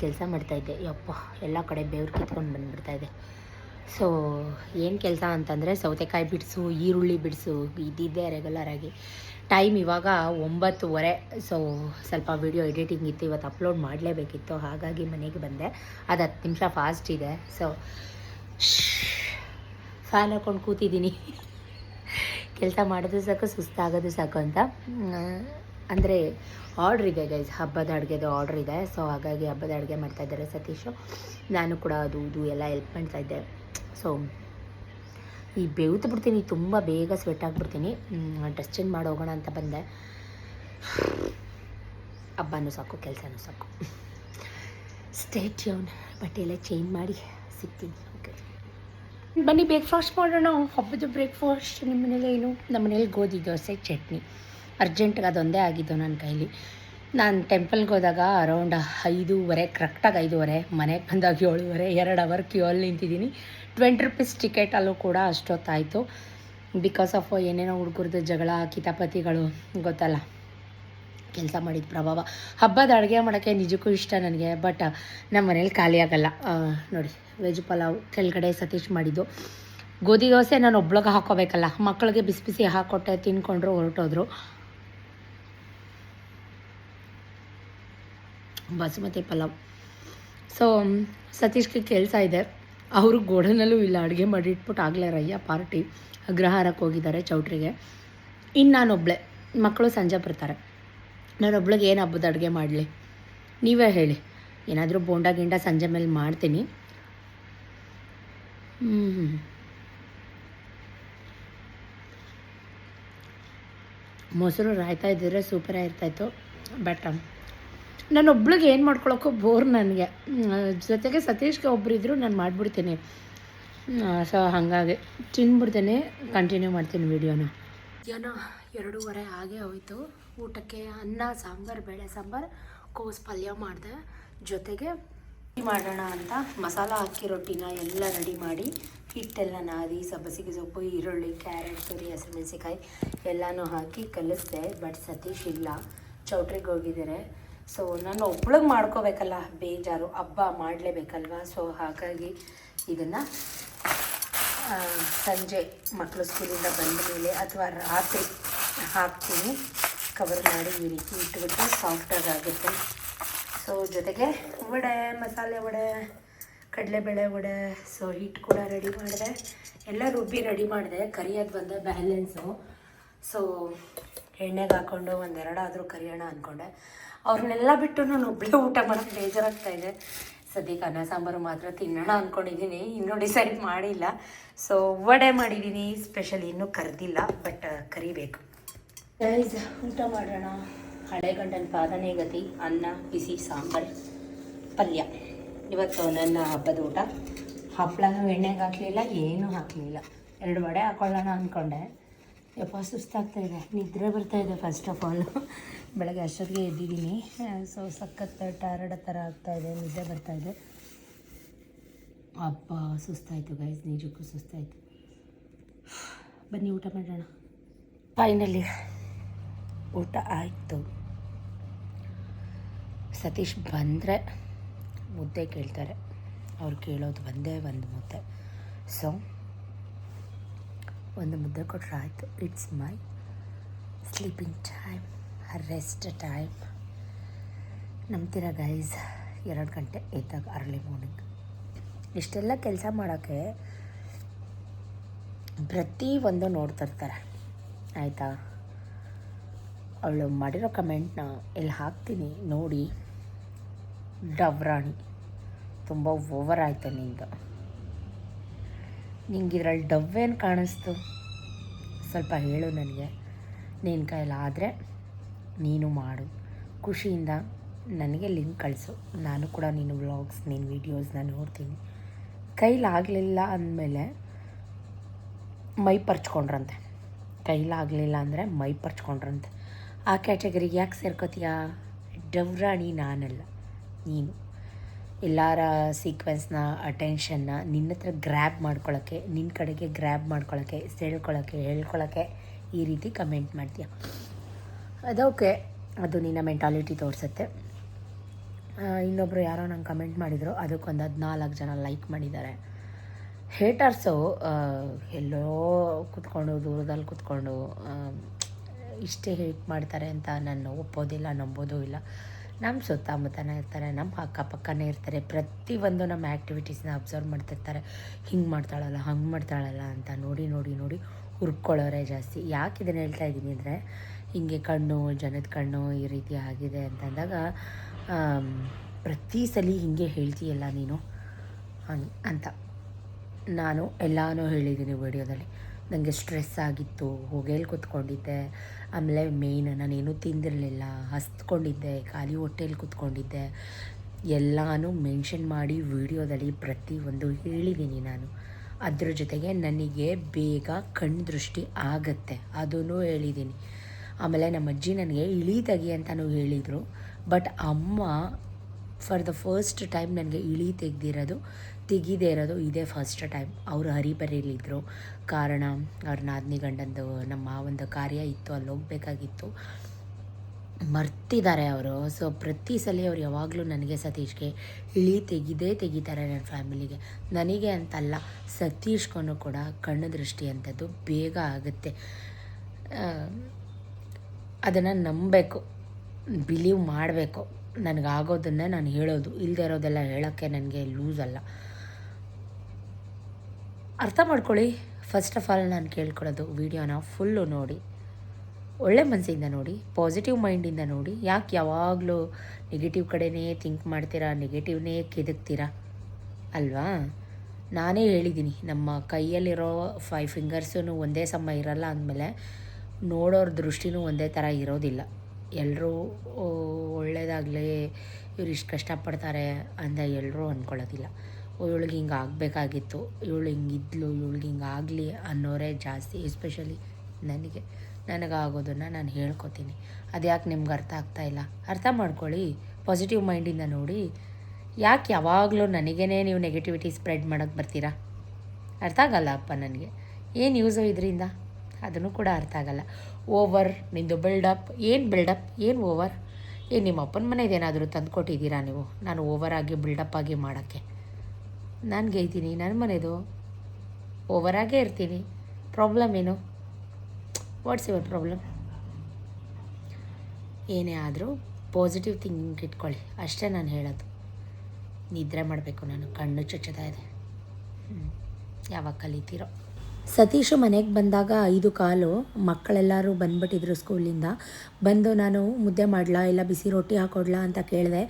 ಯಪ್ಪ ಎಲ್ಲ ಕಡೆ ಬೇವ್ರು ಕಿತ್ಕೊಂಡು ಬಂದುಬಿಡ್ತಾಯಿದೆ. ಸೊ ಏನು ಕೆಲಸ ಅಂತಂದರೆ ಸೌತೆಕಾಯಿ ಬಿಡಿಸು, ಈರುಳ್ಳಿ ಬಿಡಿಸು, ಇದ್ದಿದ್ದೆ ರೆಗ್ಯುಲರಾಗಿ. ಟೈಮ್ ಇವಾಗ 9:30. ಸೊ ಸ್ವಲ್ಪ ವಿಡಿಯೋ ಎಡಿಟಿಂಗ್ ಇತ್ತು, ಇವತ್ತು ಅಪ್ಲೋಡ್ ಮಾಡಲೇಬೇಕಿತ್ತು, ಹಾಗಾಗಿ ಮನೆಗೆ ಬಂದೆ. ಅದು 10 ನಿಮಿಷ ಫಾಸ್ಟ್ ಇದೆ. ಸೊ ಫ್ಯಾನ್ ಹಾಕ್ಕೊಂಡು ಕೂತಿದ್ದೀನಿ. ಕೆಲಸ ಮಾಡೋದು ಸಾಕು ಸುಸ್ತಾಗೋದು ಸಾಕು ಅಂತ. ಅಂದರೆ ಆರ್ಡ್ರ್ ಇದೆ ಗೈಸ್, ಹಬ್ಬದ ಅಡುಗೆದು ಆರ್ಡ್ರ್ ಇದೆ. ಸೊ ಹಾಗಾಗಿ ಹಬ್ಬದ ಅಡುಗೆ ಮಾಡ್ತಾಯಿದ್ದಾರೆ ಸತೀಶು. ನಾನು ಕೂಡ ಅದು ಇದು ಎಲ್ಲ ಹೆಲ್ಪ್ ಮಾಡ್ತಾಯಿದ್ದೆ. ಸೊ ಈ ಬೇವ್ತು ಬಿಡ್ತೀನಿ, ತುಂಬ ಬೇಗ ಸ್ವೆಟ್ ಆಗಿಬಿಡ್ತೀನಿ. ಡ್ರೆಸ್ ಚೇಂಜ್ ಮಾಡಿ ಹೋಗೋಣ ಅಂತ ಬಂದೆ. ಹಬ್ಬನೂ ಸಾಕು, ಕೆಲಸನೂ ಸಾಕು. Stay tune. ಬಟ್ಟೆ ಎಲ್ಲ ಚೇಂಜ್ ಮಾಡಿ ಸಿಗ್ತೀನಿ. ಓಕೆ ಬನ್ನಿ ಬ್ರೇಕ್ಫಾಸ್ಟ್ ಮಾಡೋಣ. ಹಬ್ಬದ ಬ್ರೇಕ್ಫಾಸ್ಟ್ ನಿಮ್ಮ ಮನೇಲಿ ಏನು? ನಮ್ಮ ಮನೇಲಿ ಗೋಧಿ ದೋಸೆ ಚಟ್ನಿ. ಅರ್ಜೆಂಟ್ಗೆ ಅದೊಂದೇ ಆಗಿದ್ದು ನನ್ನ ಕೈಲಿ. ನಾನು ಟೆಂಪಲ್ಗೆ ಹೋದಾಗ ಅರೌಂಡ್ 5:30, ಕರೆಕ್ಟಾಗಿ 5:30, ಮನೆಗೆ ಬಂದಾಗ 7:30, 2 ಅವರ್ ಕ್ಯೂ ಅಲ್ಲಿ ನಿಂತಿದ್ದೀನಿ. 20 ರೂಪೀಸ್ ಟಿಕೆಟಲ್ಲೂ ಕೂಡ ಅಷ್ಟೊತ್ತಾಯಿತು. ಬಿಕಾಸ್ ಆಫ್ ಏನೇನೋ ಹುಡುಗರದ್ದು ಜಗಳ, ಕಿತಾಪತಿಗಳು, ಗೊತ್ತಲ್ಲ, ಕೆಲಸ ಮಾಡಿದ ಪ್ರಭಾವ. ಹಬ್ಬದ ಅಡುಗೆ ಮಾಡೋಕ್ಕೆ ನಿಜಕ್ಕೂ ಇಷ್ಟ ನನಗೆ. ಬಟ್ ನಮ್ಮ ಮನೇಲಿ ಖಾಲಿ ಆಗೋಲ್ಲ. ನೋಡಿ, ವೆಜ್ ಪಲಾವ್ ಕೆಳಗಡೆ ಸತೀಶ್ ಮಾಡಿದ್ದು. ಗೋಧಿ ದೋಸೆ ನಾನು ಒಬ್ಳಿಗೆ ಹಾಕ್ಕೋಬೇಕಲ್ಲ, ಮಕ್ಕಳಿಗೆ ಬಿಸಿ ಬಿಸಿ ಹಾಕ್ಕೊಟ್ಟೆ, ತಿನ್ಕೊಂಡ್ರು, ಹೊರಟೋದ್ರು. ಬಾಸುಮತಿ ಪಲಾವ್. ಸೊ ಸತೀಶ್ಗೆ ಕೆಲಸ ಇದೆ, ಅವರು ಗೋಡನಲ್ಲೂ ಇಲ್ಲ, ಅಡುಗೆ ಮಾಡಿ ಇಟ್ಬಿಟ್ಟು ಆಗಲೇ ರಯ್ಯ ಪಾರ್ಟಿ ಅಗ್ರಹಾರಕ್ಕೆ ಹೋಗಿದ್ದಾರೆ ಚೌಟ್ರಿಗೆ. ಇನ್ನು ನಾನೊಬ್ಬಳೆ, ಮಕ್ಕಳು ಸಂಜೆ ಬರ್ತಾರೆ. ನಾನೊಬ್ಳಿಗೆ ಏನು ಹಬ್ಬದ ಅಡುಗೆ ಮಾಡಲಿ ನೀವೇ ಹೇಳಿ. ಏನಾದರೂ ಬೋಂಡ ಗಿಂಡ ಸಂಜೆ ಮೇಲೆ ಮಾಡ್ತೀನಿ. ಮೊಸರು ರಾಯ್ತಾ ಇದ್ದಿದ್ರೆ ಸೂಪರೇ ಇರ್ತಾಯಿತ್ತು. ಬಟ್ ನಾನೊಬ್ಳಿಗೆ ಏನು ಮಾಡ್ಕೊಳಕ್ಕೂ ಬೋರ್ ನನಗೆ. ಜೊತೆಗೆ ಸತೀಶ್ಗೆ ಒಬ್ಬರಿದ್ರು ನಾನು ಮಾಡಿಬಿಡ್ತೀನಿ. ಸೊ ಹಾಗಾಗಿ ತಿಂದ್ಬಿಡ್ತೇನೆ, ಕಂಟಿನ್ಯೂ ಮಾಡ್ತೀನಿ ವೀಡಿಯೋನ. ಮಧ್ಯಾಹ್ನ 2:30 ಆಗೇ ಹೋಯಿತು. ಊಟಕ್ಕೆ ಅನ್ನ, ಸಾಂಬಾರು, ಬೇಳೆ ಸಾಂಬಾರು, ಕೋಸು ಪಲ್ಯ ಮಾಡಿದೆ. ಜೊತೆಗೆ ಮಾಡೋಣ ಅಂತ ಮಸಾಲ ಹಾಕಿ ರೊಟ್ಟಿನ ಎಲ್ಲ ರೆಡಿ ಮಾಡಿ, ಹಿಟ್ಟೆಲ್ಲ ನಾದಿ, ಸಬ್ಬಸಿಗೆ ಸೊಪ್ಪು, ಈರುಳ್ಳಿ, ಕ್ಯಾರೆಟ್, ತುರಿ, ಹಸಿಮೆಣಸಿಕಾಯಿ ಎಲ್ಲನೂ ಹಾಕಿ ಕಲಿಸ್ದೆ. ಬಟ್ ಸತೀಶ್ ಇಲ್ಲ, ಚೌಟ್ರಿಗೆ ಹೋಗಿದ್ದಾರೆ. ಸೊ ನಾನು ಒಬ್ಳಿಗೆ ಮಾಡ್ಕೋಬೇಕಲ್ಲ, ಬೇಜಾರು, ಹಬ್ಬ ಮಾಡಲೇಬೇಕಲ್ವ. ಸೊ ಹಾಗಾಗಿ ಇದನ್ನು ಸಂಜೆ ಮಕ್ಕಳು ಸ್ಕೂಲಿಂದ ಬಂದ ಮೇಲೆ ಅಥವಾ ರಾತ್ರಿ ಹಾಕ್ತೀನಿ. ಕವರ್ ಮಾಡಿ ಈ ರೀತಿ ಇಟ್ಬಿಟ್ಟು ಸಾಫ್ಟಾಗಿ ಆಗುತ್ತೆ. ಸೊ ಜೊತೆಗೆ ವಡೆ, ಮಸಾಲೆ ವಡೆ, ಕಡಲೆಬೇಳೆ ವಡೆ. ಸೊ ಹಿಟ್ಟು ಕೂಡ ರೆಡಿ ಮಾಡಿದೆ, ಎಲ್ಲ ರುಬ್ಬಿ ರೆಡಿ ಮಾಡಿದೆ. ಕರಿಯೋದು ಬಂದೆ ಬ್ಯಾಲೆನ್ಸು. ಸೊ ಎಣ್ಣೆಗೆ ಹಾಕ್ಕೊಂಡು 1-2 ಆದರೂ ಕರಿಯೋಣ ಅಂದ್ಕೊಂಡೆ. ಅವ್ರನ್ನೆಲ್ಲ ಬಿಟ್ಟು ನಾನು ಒಬ್ಬಳೇ ಊಟ ಮಾಡೋಕ್ಕೆ ಬೇಜಾರಾಗ್ತಾಯಿದೆ. ಸದ್ಯಕ್ಕೆ ಅನ್ನ ಸಾಂಬಾರು ಮಾತ್ರ ತಿನ್ನೋಣ ಅಂದ್ಕೊಂಡಿದ್ದೀನಿ, ಇನ್ನೂ ಡಿಸೈಡ್ ಮಾಡಿಲ್ಲ. ಸೊ ವಡೆ ಮಾಡಿದ್ದೀನಿ ಸ್ಪೆಷಲ್, ಇನ್ನೂ ಕರೆದಿಲ್ಲ, ಬಟ್ ಕರಿಬೇಕು. ಗೈಸ್ ಊಟ ಮಾಡೋಣ. ಹಳೆ ಗಂಡನ ಪಾದನೆ ಗತಿ. ಅನ್ನ, ಬಿಸಿ ಸಾಂಬಾರು, ಪಲ್ಯ. ಇವತ್ತು ನನ್ನ ಹಬ್ಬದ ಊಟ. ಹಪ್ಪಳನೂ ಎಣ್ಣೆಗೆ ಹಾಕಲಿಲ್ಲ, ಏನೂ ಹಾಕಲಿಲ್ಲ. 2 ವಡೆ ಹಾಕೊಳ್ಳೋಣ ಅಂದ್ಕೊಂಡೆ. ಯಪ್ಪ ಸುಸ್ತಾಗ್ತಾಯಿದೆ, ನಿದ್ರೆ ಬರ್ತಾಯಿದೆ. ಫಸ್ಟ್ ಆಫ್ ಆಲ್ ಬೆಳಗ್ಗೆ ಅಷ್ಟೊತ್ತಿಗೆ ಎದ್ದಿದ್ದೀನಿ. ಸೊ ಸಖತ್ ಟಯರ್ಡ್ ಥರ ಆಗ್ತಾಯಿದೆ, ನಿದ್ದೆ ಬರ್ತಾಯಿದೆ. ಅಪ್ಪ ಸುಸ್ತಾಯಿತು ಗೈಸ್, ನಿಜಕ್ಕೂ ಸುಸ್ತಾಯಿತು. ಬನ್ನಿ ಊಟ ಮಾಡೋಣ. ಫೈನಲಿ ಊಟ ಆಯಿತು. ಸತೀಶ್ ಬಂದರೆ ಮುದ್ದೆ ಕೇಳ್ತಾರೆ. ಅವ್ರು ಕೇಳೋದು ಒಂದೇ ಒಂದು ಮುದ್ದೆ. ಸೊ ಒಂದು ಮುದ್ದೆ ಕೊಟ್ಟರೆ ಆಯಿತು. It's my sleeping time, rest time. ನಂಬ್ತೀರಾ ಗೈಸ್, 2 ಗಂಟೆ ಎದ್ದಾಗ ಅರ್ಲಿ ಮಾರ್ನಿಂಗ್. ಇಷ್ಟೆಲ್ಲ ಕೆಲಸ ಮಾಡೋಕ್ಕೆ ಪ್ರತಿಯೊಂದು ನೋಡ್ತಿರ್ತಾರೆ, ಆಯಿತಾ? ಅವಳು ಮಾಡಿರೋ ಕಮೆಂಟ್ನ ಇಲ್ಲಿ ಹಾಕ್ತೀನಿ ನೋಡಿ. ಡವ್ರಾಣಿ, ತುಂಬ ಓವರ್ ಆಯಿತು ನಿಂದು. ನಿಂಗೆ ಇದ್ರಲ್ಲಿ ಡವ್ವೇನು ಕಾಣಿಸ್ತು ಸ್ವಲ್ಪ ಹೇಳು ನನಗೆ. ನಿನ್ನ ಕೈಲಾದರೆ ನೀನು ಮಾಡು, ಖುಷಿಯಿಂದ ನನಗೆ ಲಿಂಕ್ ಕಳಿಸು. ನಾನು ಕೂಡ ನೀನು ವ್ಲಾಗ್ಸ್, ನಿನ್ನ ವೀಡಿಯೋಸ್ನ ನೋಡ್ತೀನಿ. ಕೈಲಾಗಲಿಲ್ಲ ಅಂದಮೇಲೆ ಮೈ ಪರ್ಚ್ಕೊಂಡ್ರಂತೆ. ಕೈಲಾಗಲಿಲ್ಲ ಅಂದರೆ ಮೈ ಪರ್ಚ್ಕೊಂಡ್ರಂತೆ. ಆ ಕ್ಯಾಟಗರಿಗೆ ಯಾಕೆ ಸೇರ್ಕೋತೀಯಾ? ಡವ್ರಾಣಿ ನಾನಲ್ಲ, ನೀನು. ಎಲ್ಲರ ಸೀಕ್ವೆನ್ಸ್ನ, ಅಟೆನ್ಷನ್ನ ನಿನ್ನ ಹತ್ರ ಗ್ರ್ಯಾಬ್ ಮಾಡ್ಕೊಳ್ಳೋಕ್ಕೆ, ನಿನ್ನ ಕಡೆಗೆ ಗ್ರ್ಯಾಬ್ ಮಾಡ್ಕೊಳ್ಳೋಕ್ಕೆ, ಸೆಳ್ಕೊಳ್ಳೋಕ್ಕೆ, ಹೇಳ್ಕೊಳ್ಳೋಕ್ಕೆ ಈ ರೀತಿ ಕಮೆಂಟ್ ಮಾಡ್ತೀಯ. ಅದೋಕೆ, ಅದು ನಿನ್ನ ಮೆಂಟಾಲಿಟಿ ತೋರಿಸುತ್ತೆ. ಇನ್ನೊಬ್ಬರು ಯಾರೋ ನಂಗೆ ಕಮೆಂಟ್ ಮಾಡಿದರು, ಅದಕ್ಕೊಂದು 14 ಜನ ಲೈಕ್ ಮಾಡಿದ್ದಾರೆ. ಹೇಟರ್ಸು ಎಲ್ಲೋ ಕೂತ್ಕೊಂಡು, ದೂರದಲ್ಲಿ ಕೂತ್ಕೊಂಡು ಇಷ್ಟೇ ಹೇಟ್ ಮಾಡ್ತಾರೆ ಅಂತ ನಾನು ಒಪ್ಪೋದಿಲ್ಲ, ನಂಬೋದೂ ಇಲ್ಲ. ನಮ್ಮ ಸುತ್ತಮುತ್ತನೇ ಇರ್ತಾರೆ, ನಮ್ಮ ಅಕ್ಕಪಕ್ಕನೇ ಇರ್ತಾರೆ. ಪ್ರತಿಯೊಂದು ನಮ್ಮ ಆ್ಯಕ್ಟಿವಿಟೀಸ್ನ ಅಬ್ಸರ್ವ್ ಮಾಡ್ತಿರ್ತಾರೆ. ಹಿಂಗೆ ಮಾಡ್ತಾಳಲ್ಲ, ಹಂಗೆ ಮಾಡ್ತಾಳಲ್ಲ ಅಂತ ನೋಡಿ ನೋಡಿ ನೋಡಿ ಹುರ್ಕೊಳ್ಳೋರೆ ಜಾಸ್ತಿ. ಯಾಕೆ ಇದನ್ನು ಹೇಳ್ತಾ ಇದ್ದೀನಿ ಅಂದರೆ, ಹೀಗೆ ಕಣ್ಣು, ಜನದ ಕಣ್ಣು ಈ ರೀತಿ ಆಗಿದೆ ಅಂತಂದಾಗ ಪ್ರತಿ ಸಲ ಹೀಗೆ ಹೇಳ್ತೀಯಲ್ಲ ನೀನು ಅಂತ ನಾನು ಎಲ್ಲನೂ ಹೇಳಿದ್ದೀನಿ ವಿಡಿಯೋದಲ್ಲಿ. ನನಗೆ ಸ್ಟ್ರೆಸ್ ಆಗಿತ್ತು, ಹೊಗೆಯಲ್ಲಿ ಕೂತ್ಕೊಂಡಿದ್ದೆ, ಆಮೇಲೆ ಮೇಯ್ನ್ ನಾನೇನು ತಿಂದಿರಲಿಲ್ಲ, ಹಸ್ಕೊಂಡಿದ್ದೆ, ಖಾಲಿ ಹೊಟ್ಟೆಯಲ್ಲಿ ಕೂತ್ಕೊಂಡಿದ್ದೆ, ಎಲ್ಲನೂ ಮೆನ್ಷನ್ ಮಾಡಿ ವಿಡಿಯೋದಲ್ಲಿ ಪ್ರತಿಯೊಂದು ಹೇಳಿದ್ದೀನಿ ನಾನು. ಅದ್ರ ಜೊತೆಗೆ ನನಗೆ ಬೇಗ ಕಣ್ಣು ದೃಷ್ಟಿ ಆಗತ್ತೆ ಅದೂ ಹೇಳಿದ್ದೀನಿ. ಆಮೇಲೆ ನಮ್ಮ ಅಜ್ಜಿ ನನಗೆ ಇಳಿ ತೆಗಿ ಅಂತಲೂ ಹೇಳಿದರು. ಬಟ್ ಅಮ್ಮ ಫಾರ್ ದ ಫಸ್ಟ್ ಟೈಮ್ ನನಗೆ ಇಳಿ ತೆಗೆದೇ ಇರೋದು ಇದೇ ಫಸ್ಟ್ ಟೈಮ್. ಅವರು ಹರಿಬರಿಲಿದ್ದರು. ಕಾರಣ ಅವ್ರ ನಾದಿನಿ ಗಂಡಂದು ನಮ್ಮ ಒಂದು ಕಾರ್ಯ ಇತ್ತು, ಅಲ್ಲಿ ಹೋಗ್ಬೇಕಾಗಿತ್ತು, ಮರ್ತಿದ್ದಾರೆ ಅವರು. ಸೊ ಪ್ರತಿ ಸಲ ಅವ್ರು ಯಾವಾಗಲೂ ನನಗೆ ಸತೀಶ್ಗೆ ಇಳಿ ತೆಗಿತಾರೆ ನನ್ನ ಫ್ಯಾಮಿಲಿಗೆ. ನನಗೆ ಅಂತಲ್ಲ, ಸತೀಶ್ಗೂ ಕೂಡ ಕಣ್ಣು ದೃಷ್ಟಿ ಅಂಥದ್ದು ಬೇಗ ಆಗುತ್ತೆ. ಅದನ್ನು ನಂಬಬೇಕು, ಬಿಲೀವ್ ಮಾಡಬೇಕು. ನನಗಾಗೋದನ್ನೇ ನಾನು ಹೇಳೋದು, ಇಲ್ಲದೆ ಇರೋದೆಲ್ಲ ಹೇಳೋಕ್ಕೆ ನನಗೆ ಲೂಸ್ ಅಲ್ಲ. ಅರ್ಥ ಮಾಡ್ಕೊಳ್ಳಿ. ಫಸ್ಟ್ ಆಫ್ ಆಲ್ ನಾನು ಕೇಳ್ಕೊಳ್ಳೋದು, ವೀಡಿಯೋನ ಫುಲ್ಲು ನೋಡಿ, ಒಳ್ಳೆ ಮನಸ್ಸಿಂದ ನೋಡಿ, ಪಾಸಿಟಿವ್ ಮೈಂಡಿಂದ ನೋಡಿ. ಯಾಕೆ ಯಾವಾಗಲೂ ನೆಗೆಟಿವ್ ಕಡೆನೇ ಥಿಂಕ್ ಮಾಡ್ತೀರಾ, ನೆಗೆಟಿವ್ನೇ ಕೆದಕ್ತೀರಾ ಅಲ್ವಾ? ನಾನೇ ಹೇಳಿದ್ದೀನಿ, ನಮ್ಮ ಕೈಯಲ್ಲಿರೋ 5 ಫಿಂಗರ್ಸೂ ಒಂದೇ ಸಮ ಇರಲ್ಲ ಅಂದಮೇಲೆ ನೋಡೋರ ದೃಷ್ಟಿನೂ ಒಂದೇ ಥರ ಇರೋದಿಲ್ಲ. ಎಲ್ಲರೂ ಒಳ್ಳೆಯದಾಗಲಿ, ಇವ್ರು ಇಷ್ಟು ಕಷ್ಟಪಡ್ತಾರೆ ಅಂತ ಎಲ್ಲರೂ ಅಂದ್ಕೊಳ್ಳೋದಿಲ್ಲ. ಇವಳಿಗೆ ಹಿಂಗೆ ಆಗಬೇಕಾಗಿತ್ತು, ಇವಳು ಹಿಂಗಿದ್ಲು, ಇವಳಿಗೆ ಹಿಂಗೆ ಆಗಲಿ ಅನ್ನೋರೇ ಜಾಸ್ತಿ. ಎಸ್ಪೆಷಲಿ ನನಗಾಗೋದನ್ನು ನಾನು ಹೇಳ್ಕೊತೀನಿ. ಅದು ಯಾಕೆ ನಿಮ್ಗೆ ಅರ್ಥ ಆಗ್ತಾಯಿಲ್ಲ? ಅರ್ಥ ಮಾಡ್ಕೊಳ್ಳಿ, ಪಾಸಿಟಿವ್ ಮೈಂಡಿಂದ ನೋಡಿ. ಯಾಕೆ ಯಾವಾಗಲೂ ನನಗೇ ನೀವು ನೆಗೆಟಿವಿಟಿ ಸ್ಪ್ರೆಡ್ ಮಾಡೋಕ್ಕೆ ಬರ್ತೀರಾ? ಅರ್ಥ ಆಗಲ್ಲ ಅಪ್ಪ ನನಗೆ. ಏನು ಯೂಸು ಇದರಿಂದ? ಅದನ್ನು ಕೂಡ ಅರ್ಥ ಆಗಲ್ಲ. ಓವರ್ ನಿಂದು ಬಿಲ್ಡಪ್, ಏನು ಓವರ್? ಏನು ನಿಮ್ಮ ಅಪ್ಪನ ಮನೆಯದೇನಾದರೂ ತಂದು ಕೊಟ್ಟಿದ್ದೀರಾ ನೀವು ನಾನು ಓವರಾಗಿ ಬಿಲ್ಡಪ್ ಆಗಿ ಮಾಡೋಕ್ಕೆ? ನಾನು ಗೈತೀನಿ, ನನ್ನ ಮನೆಯದು, ಓವರಾಗೇ ಇರ್ತೀನಿ. ಪ್ರಾಬ್ಲಮ್ ಏನು? What's your problem? ಏನೇ ಆದರೂ ಪಾಸಿಟಿವ್ ಥಿಂಕಿಂಗ್ ಇಟ್ಕೊಳ್ಳಿ, ಅಷ್ಟೇ ನಾನು ಹೇಳೋದು. ನಿದ್ರೆ ಮಾಡಬೇಕು, ನಾನು ಕಣ್ಣು ಚುಚ್ಚುತ್ತಾ ಇದೆ. ಯಾವಾಗ ಕಲಿತೀರೋ? ಸತೀಶು ಮನೆಗೆ ಬಂದಾಗ 5 ಕಾಲು ಮಕ್ಕಳೆಲ್ಲರೂ ಬಂದುಬಿಟ್ಟಿದ್ರು ಸ್ಕೂಲಿಂದ. ಬಂದು ನಾನು ಮುದ್ದೆ ಮಾಡಲಾ ಇಲ್ಲ ಬಿಸಿ ರೊಟ್ಟಿ ಹಾಕೊಡ್ಲಾ ಅಂತ ಕೇಳಿದೆ.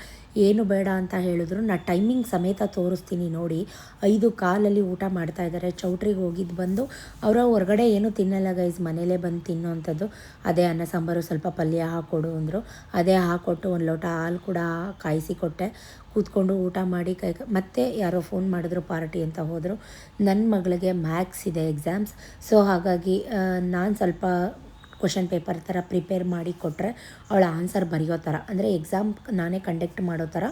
ಏನು ಬೇಡ ಅಂತ ಹೇಳಿದ್ರು. ನಾನು ಟೈಮಿಂಗ್ ಸಮೇತ ತೋರಿಸ್ತೀನಿ ನೋಡಿ. 5 ಕಾಲಲ್ಲಿ ಊಟ ಮಾಡ್ತಾಯಿದ್ದಾರೆ. ಚೌಟ್ರಿಗೆ ಹೋಗಿದ್ದು ಬಂದು ಅವರ ಹೊರಗಡೆ ಏನೂ ತಿನ್ನಲ್ಲ ಗೈಸ್, ಮನೇಲೇ ಬಂದು ತಿನ್ನೋ ಅಂಥದ್ದು. ಅದೇ ಅನ್ನ ಸಾಂಬಾರು ಸ್ವಲ್ಪ ಪಲ್ಯ ಹಾಕ್ಕೊಡು ಅಂದರು. ಅದೇ ಹಾಕ್ಕೊಟ್ಟು ಒಂದು ಲೋಟ ಹಾಲು ಕೂಡ ಕಾಯಿಸಿ ಕೊಟ್ಟೆ. ಕೂತ್ಕೊಂಡು ಊಟ ಮಾಡಿ ಮತ್ತೆ ಯಾರೋ ಫೋನ್ ಮಾಡಿದ್ರು, ಪಾರ್ಟಿ ಅಂತ ಹೋದರು. ನನ್ನ ಮಗಳಿಗೆ ಮ್ಯಾಥ್ಸ್ ಇದೆ ಎಕ್ಸಾಮ್ಸ್. ಸೊ ಹಾಗಾಗಿ ನಾನು ಸ್ವಲ್ಪ ಕ್ವಶನ್ ಪೇಪರ್ ಥರ ಪ್ರಿಪೇರ್ ಮಾಡಿ ಕೊಟ್ಟರೆ ಅವಳ ಆನ್ಸರ್ ಬರೆಯೋ ಥರ, ಅಂದರೆ ಎಕ್ಸಾಮ್ ನಾನೇ ಕಂಡಕ್ಟ್ ಮಾಡೋ ಥರ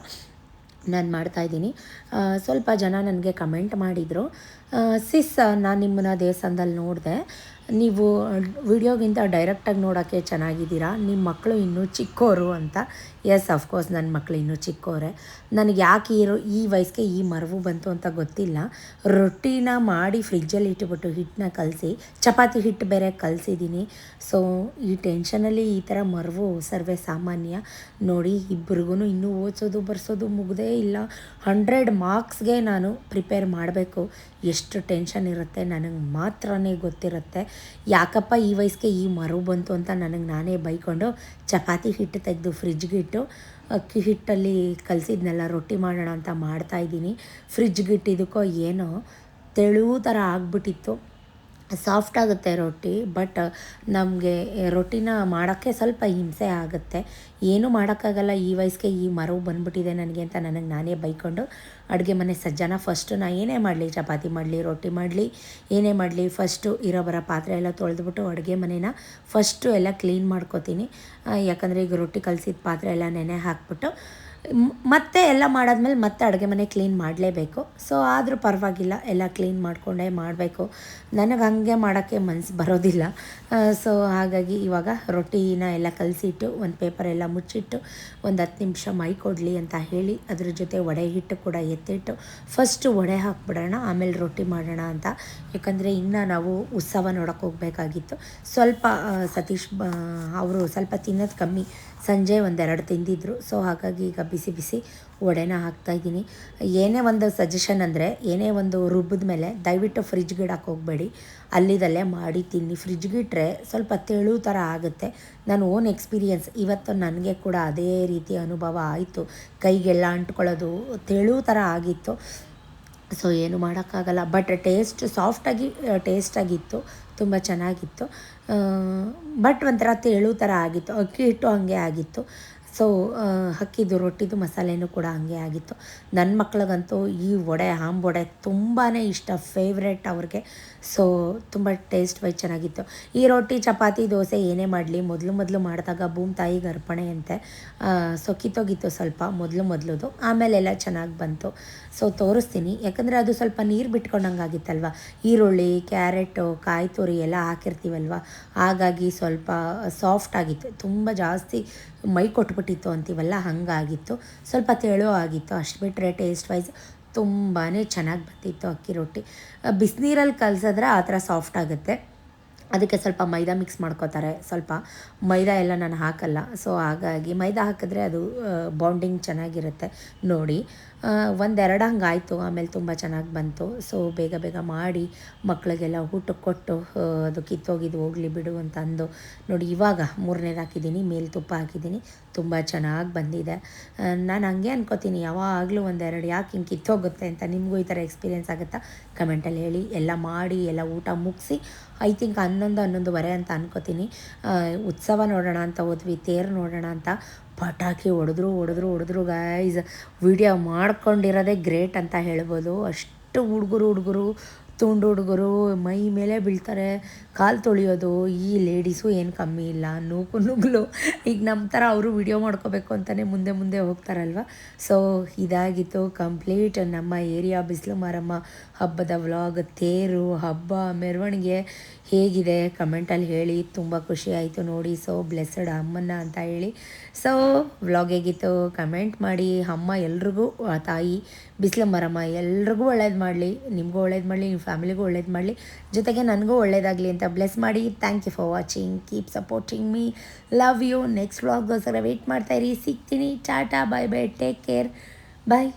ನಾನು ಮಾಡ್ತಾಯಿದ್ದೀನಿ. ಸ್ವಲ್ಪ ಜನ ನನಗೆ ಕಮೆಂಟ್ ಮಾಡಿದರು, ಸಿಸ್ ನಾನು ನಿಮ್ಮನ್ನ ದೇವಸ್ಥಾನದಲ್ಲಿ ನೋಡಿದೆ, ನೀವು ವಿಡಿಯೋಗಿಂತ ಡೈರೆಕ್ಟಾಗಿ ನೋಡೋಕ್ಕೆ ಚೆನ್ನಾಗಿದ್ದೀರಾ, ನಿಮ್ಮ ಮಕ್ಕಳು ಇನ್ನೂ ಚಿಕ್ಕೋರು ಅಂತ. ಎಸ್, ಅಫ್ಕೋರ್ಸ್ ನನ್ನ ಮಕ್ಕಳು ಇನ್ನೂ ಚಿಕ್ಕೋರೆ. ನನಗೆ ಯಾಕೆ ಈ ವಯಸ್ಸಿಗೆ ಈ ಮರವು ಬಂತು ಅಂತ ಗೊತ್ತಿಲ್ಲ. ರೊಟ್ಟಿನ ಮಾಡಿ ಫ್ರಿಜ್ಜಲ್ಲಿ ಇಟ್ಟುಬಿಟ್ಟು ಹಿಟ್ಟನ್ನ ಕಲಸಿ, ಚಪಾತಿ ಹಿಟ್ಟು ಬೇರೆ ಕಲಸಿದ್ದೀನಿ. ಸೊ ಈ ಟೆನ್ಷನಲ್ಲಿ ಈ ಥರ ಮರವು ಸರ್ವೇ ಸಾಮಾನ್ಯ. ನೋಡಿ, ಇಬ್ಬರಿಗೂ ಇನ್ನೂ ಓದಿಸೋದು ಬರ್ಸೋದು ಮುಗ್ದೇ ಇಲ್ಲ. 100 ಮಾರ್ಕ್ಸ್ಗೆ ನಾನು ಪ್ರಿಪೇರ್ ಮಾಡಬೇಕು. ಎಷ್ಟು ಟೆನ್ಷನ್ ಇರುತ್ತೆ ನನಗೆ ಮಾತ್ರನೇ ಗೊತ್ತಿರುತ್ತೆ. ಯಾಕಪ್ಪ ಈ ವಯಸ್ಸಿಗೆ ಈ ಮರವು ಬಂತು ಅಂತ ನನಗೆ ನಾನೇ ಬೈಕೊಂಡು ಚಪಾತಿ ಹಿಟ್ಟು ತೆಗೆದು ಫ್ರಿಜ್ಗೆ ಇಟ್ಟು ಅಕ್ಕಿ ಹಿಟ್ಟಲ್ಲಿ ಕಲಸಿದ್ನೆಲ್ಲ ರೊಟ್ಟಿ ಮಾಡೋಣ ಅಂತ ಮಾಡ್ತಾಯಿದ್ದೀನಿ. ಫ್ರಿಜ್ಗೆ ಇಟ್ಟಿದ್ದಕ್ಕೋ ಏನೋ ತೆಳು ಥರ ಆಗಿಬಿಟ್ಟಿತ್ತು. ಸಾಫ್ಟ್ ಆಗುತ್ತೆ ರೊಟ್ಟಿ, ಬಟ್ ನಮಗೆ ರೊಟ್ಟಿನ ಮಾಡೋಕ್ಕೆ ಸ್ವಲ್ಪ ಹಿಂಸೆ ಆಗುತ್ತೆ. ಏನೂ ಮಾಡೋಕ್ಕಾಗಲ್ಲ, ಈ ವಯಸ್ಸಿಗೆ ಈ ಮರವು ಬಂದುಬಿಟ್ಟಿದೆ ನನಗೆ ಅಂತ ನನಗೆ ನಾನೇ ಬೈಕೊಂಡು ಅಡುಗೆ ಮನೆ ಸಜ್ಜನ ಫಸ್ಟು ನಾನು ಏನೇ ಮಾಡಲಿ, ಚಪಾತಿ ಮಾಡಲಿ, ರೊಟ್ಟಿ ಮಾಡಲಿ, ಏನೇ ಮಾಡಲಿ, ಫಸ್ಟು ಇರೋ ಬರೋ ಪಾತ್ರೆ ಎಲ್ಲ ತೊಳೆದ್ಬಿಟ್ಟು ಅಡುಗೆ ಮನೇನ ಫಸ್ಟು ಎಲ್ಲ ಕ್ಲೀನ್ ಮಾಡ್ಕೋತೀನಿ. ಯಾಕಂದರೆ ಈಗ ರೊಟ್ಟಿ ಕಲಸಿದ ಪಾತ್ರೆ ಎಲ್ಲ ನೆನೆ ಹಾಕ್ಬಿಟ್ಟು ಮತ್ತೆ ಎಲ್ಲ ಮಾಡಾದ್ಮೇಲೆ ಮತ್ತೆ ಅಡುಗೆ ಮನೆ ಕ್ಲೀನ್ ಮಾಡಲೇಬೇಕು. ಸೊ ಆದರೂ ಪರವಾಗಿಲ್ಲ, ಎಲ್ಲ ಕ್ಲೀನ್ ಮಾಡಿಕೊಂಡೇ ಮಾಡಬೇಕು. ನನಗೆ ಹಾಗೆ ಮಾಡೋಕ್ಕೆ ಮನಸ್ಸು ಬರೋದಿಲ್ಲ. ಸೊ ಹಾಗಾಗಿ ಇವಾಗ ರೊಟ್ಟಿನ ಎಲ್ಲ ಕಲಸಿಟ್ಟು ಒಂದು ಪೇಪರ್ ಎಲ್ಲ ಮುಚ್ಚಿಟ್ಟು ಒಂದು 10 ನಿಮಿಷ ಮೈ ಕೊಡಲಿ ಅಂತ ಹೇಳಿ ಅದ್ರ ಜೊತೆ ವಡೆ ಹಿಟ್ಟು ಕೂಡ ಎತ್ತಿಟ್ಟು ಫಸ್ಟು ವಡೆ ಹಾಕ್ಬಿಡೋಣ, ಆಮೇಲೆ ರೊಟ್ಟಿ ಮಾಡೋಣ ಅಂತ. ಯಾಕಂದರೆ ಇನ್ನು ನಾವು ಉತ್ಸವ ನೋಡೋಕೆ ಹೋಗಬೇಕಾಗಿತ್ತು. ಸ್ವಲ್ಪ ಸತೀಶ್ ಅವರು ಸ್ವಲ್ಪ ತಿನ್ನೋದು ಕಮ್ಮಿ, ಸಂಜೆ ಒಂದೆರಡು ತಿಂದಿದ್ರು. ಸೊ ಹಾಗಾಗಿ ಈಗ ಬಿಸಿ ಬಿಸಿ ವಡೆನ ಹಾಕ್ತಾಯಿದ್ದೀನಿ. ಏನೇ ಒಂದು ಸಜೆಷನ್ ಅಂದರೆ, ಏನೇ ಒಂದು ರುಬ್ಬಿದ ಮೇಲೆ ದಯವಿಟ್ಟು ಫ್ರಿಜ್ಗೆ ಇಡಕ್ಕೆ ಹೋಗಬೇಡಿ, ಅಲ್ಲಿದಲ್ಲೇ ಮಾಡಿ ತಿನ್ನಿ. ಫ್ರಿಜ್ಗೆ ಇಟ್ಟರೆ ಸ್ವಲ್ಪ ತೆಳು ಥರ ಆಗುತ್ತೆ. ನಾನು ಓನ್ ಎಕ್ಸ್ಪೀರಿಯನ್ಸ್, ಇವತ್ತು ನನಗೆ ಕೂಡ ಅದೇ ರೀತಿ ಅನುಭವ ಆಯಿತು. ಕೈಗೆಲ್ಲ ಅಂಟ್ಕೊಳ್ಳೋದು, ತೆಳು ಥರ ಆಗಿತ್ತು. ಸೊ ಏನು ಮಾಡೋಕ್ಕಾಗಲ್ಲ, ಬಟ್ ಟೇಸ್ಟಾಗಿತ್ತು, ತುಂಬ ಚೆನ್ನಾಗಿತ್ತು. ಬಟ್ ಒಂಥರ ತೆಳು ಥರ ಆಗಿತ್ತು. ಅಕ್ಕಿ ಹಿಟ್ಟು ಹಾಗೆ ಆಗಿತ್ತು. ಸೊ ಅಕ್ಕಿದು ರೊಟ್ಟಿದು ಮಸಾಲೆನೂ ಕೂಡ ಹಾಗೆ ಆಗಿತ್ತು. ನನ್ನ ಮಕ್ಳಿಗಂತೂ ಈ ವಡೆ ತುಂಬಾ ಇಷ್ಟ, ಫೇವ್ರೆಟ್ ಅವ್ರಿಗೆ. ಸೊ ತುಂಬ ಟೇಸ್ಟ್ ವೈಸ್ ಚೆನ್ನಾಗಿತ್ತು. ಈ ರೊಟ್ಟಿ, ಚಪಾತಿ, ದೋಸೆ ಏನೇ ಮಾಡಲಿ ಮೊದಲು ಮಾಡಿದಾಗ ಭೂಮಿ ತಾಯಿಗೆ ಅರ್ಪಣೆ ಅಂತೆ. ಸೊ ಕಿತ್ತೋಗಿತ್ತು ಸ್ವಲ್ಪ ಮೊದಲುದು, ಆಮೇಲೆಲ್ಲ ಚೆನ್ನಾಗಿ ಬಂತು. ಸೊ ತೋರಿಸ್ತೀನಿ, ಯಾಕಂದರೆ ಅದು ಸ್ವಲ್ಪ ನೀರು ಬಿಟ್ಕೊಂಡಂಗೆ ಆಗಿತ್ತಲ್ವ. ಈರುಳ್ಳಿ, ಕ್ಯಾರೆಟು, ಕಾಯಿ ತುರಿ ಎಲ್ಲ ಹಾಕಿರ್ತೀವಲ್ವ, ಹಾಗಾಗಿ ಸ್ವಲ್ಪ ಸಾಫ್ಟ್ ಆಗಿತ್ತು. ತುಂಬ ಜಾಸ್ತಿ ಮೈ ಕೊಟ್ಬಿಟ್ಟಿತ್ತು ಅಂತೀವಲ್ಲ, ಹಾಗಾಗಿತ್ತು. ಸ್ವಲ್ಪ ತೆಳು ಆಗಿತ್ತು, ಅಷ್ಟು ಬಿಟ್ಟರೆ ಟೇಸ್ಟ್ ವೈಸ್ ತುಂಬಾ ಚೆನ್ನಾಗಿ ಬಂದಿತ್ತು ಅಕ್ಕಿ ರೊಟ್ಟಿ. ಬಿಸಿನೀರಲ್ಲಿ ಕಲಸಿದ್ರೆ ಆ ಥರ ಸಾಫ್ಟ್ ಆಗುತ್ತೆ. ಅದಕ್ಕೆ ಸ್ವಲ್ಪ ಮೈದಾ ಮಿಕ್ಸ್ ಮಾಡ್ಕೋತಾರೆ. ಸ್ವಲ್ಪ ಮೈದಾ ಎಲ್ಲ ನಾನು ಹಾಕಲ್ಲ. ಸೊ ಹಾಗಾಗಿ ಮೈದಾ ಹಾಕಿದ್ರೆ ಅದು ಬಾಂಡಿಂಗ್ ಚೆನ್ನಾಗಿರುತ್ತೆ ನೋಡಿ. ಒಂದೆರಡು ಹಂಗಾಯಿತು, ಆಮೇಲೆ ತುಂಬ ಚೆನ್ನಾಗಿ ಬಂತು. ಸೊ ಬೇಗ ಮಾಡಿ ಮಕ್ಕಳಿಗೆಲ್ಲ ಊಟಕ್ಕೆ ಕೊಟ್ಟು ಅದು ಕಿತ್ತೋಗಿದ್ದು ಹೋಗಲಿ ಬಿಡು ಅಂತ ಅಂದು ನೋಡಿ, ಇವಾಗ ಮೂರನೇದು ಹಾಕಿದ್ದೀನಿ, ಮೇಲೆ ತುಪ್ಪ ಹಾಕಿದ್ದೀನಿ. ತುಂಬ ಚೆನ್ನಾಗಿ ಬಂದಿದೆ. ನಾನು ಹಂಗೆ ಅನ್ಕೋತೀನಿ, ಯಾವಾಗಲೂ ಒಂದೆರಡು ಯಾಕೆ ಹಿಂಗೆ ಕಿತ್ತೋಗುತ್ತೆ ಅಂತ. ನಿಮಗೂ ಈ ಥರ ಎಕ್ಸ್ಪೀರಿಯೆನ್ಸ್ ಆಗುತ್ತಾ ಕಮೆಂಟಲ್ಲಿ ಹೇಳಿ. ಎಲ್ಲ ಮಾಡಿ ಎಲ್ಲ ಊಟ ಮುಗಿಸಿ ಐ ಥಿಂಕ್ 11:30 ಅಂತ ಅನ್ಕೋತೀನಿ. ಉತ್ಸವ ನೋಡೋಣ ಅಂತ ಹೋದ್ವಿ, ತೇರು ನೋಡೋಣ ಅಂತ. ಪಟಾಕಿ ಹೊಡೆದ್ರು ಗೈಸ್. ವಿಡಿಯೋ ಮಾಡ್ಕೊಂಡಿರೋದೇ ಗ್ರೇಟ್ ಅಂತ ಹೇಳ್ಬೋದು. ಅಷ್ಟು ಹುಡುಗರು ತುಂಡು ಹುಡುಗರು ಮೈ ಮೇಲೆ ಬೀಳ್ತಾರೆ, ಕಾಲು ತೊಳೆಯೋದು. ಈ ಲೇಡೀಸು ಏನು ಕಮ್ಮಿ ಇಲ್ಲ, ನುಗ್ಗಲು. ಈಗ ನಮ್ಮ ಥರ ಅವರು ವಿಡಿಯೋ ಮಾಡ್ಕೋಬೇಕು ಅಂತಲೇ ಮುಂದೆ ಹೋಗ್ತಾರಲ್ವ. ಸೊ ಇದಾಗಿತ್ತು ಕಂಪ್ಲೀಟ್ ನಮ್ಮ ಏರಿಯಾ ಬಿಸಿಲು ಮಾರಮ್ಮ ಹಬ್ಬದ ವ್ಲಾಗ್. ತೇರು ಹಬ್ಬ ಮೆರವಣಿಗೆ ಹೇಗಿದೆ ಕಮೆಂಟಲ್ಲಿ ಹೇಳಿ. ತುಂಬ ಖುಷಿ ಆಯಿತು ನೋಡಿ. ಸೊ ಬ್ಲೆಸ್ಸಡ್ ಅಮ್ಮನ್ನ ಅಂತ ಹೇಳಿ. ಸೊ ವ್ಲಾಗ್ ಹೇಗಿತ್ತು ಕಮೆಂಟ್ ಮಾಡಿ. ಅಮ್ಮ ಎಲ್ರಿಗೂ, ತಾಯಿ ಬಿಸಿಲು ಮಾರಮ್ಮ ಎಲ್ರಿಗೂ ಒಳ್ಳೇದು ಮಾಡಲಿ, ನಿಮಗೂ ಒಳ್ಳೇದು ಮಾಡಲಿ, ನಿಮ್ಮ ಫ್ಯಾಮಿಲಿಗೂ ಒಳ್ಳೇದು ಮಾಡಲಿ, ಜೊತೆಗೆ ನನಗೂ ಒಳ್ಳೇದಾಗಲಿ ಅಂತ ಬ್ಲೆಸ್ ಮಾಡಿ. Thank you for watching, keep supporting me, love you. Next ವ್ಲಾಗ್ಗೋಸ್ಕರ ವೆಯ್ಟ್ ಮಾಡ್ತಾಯಿರಿ. ಸಿಗ್ತೀನಿ. ಟಾಟಾ, ಬೈ, ಟೇಕ್ ಕೇರ್, ಬಾಯ್.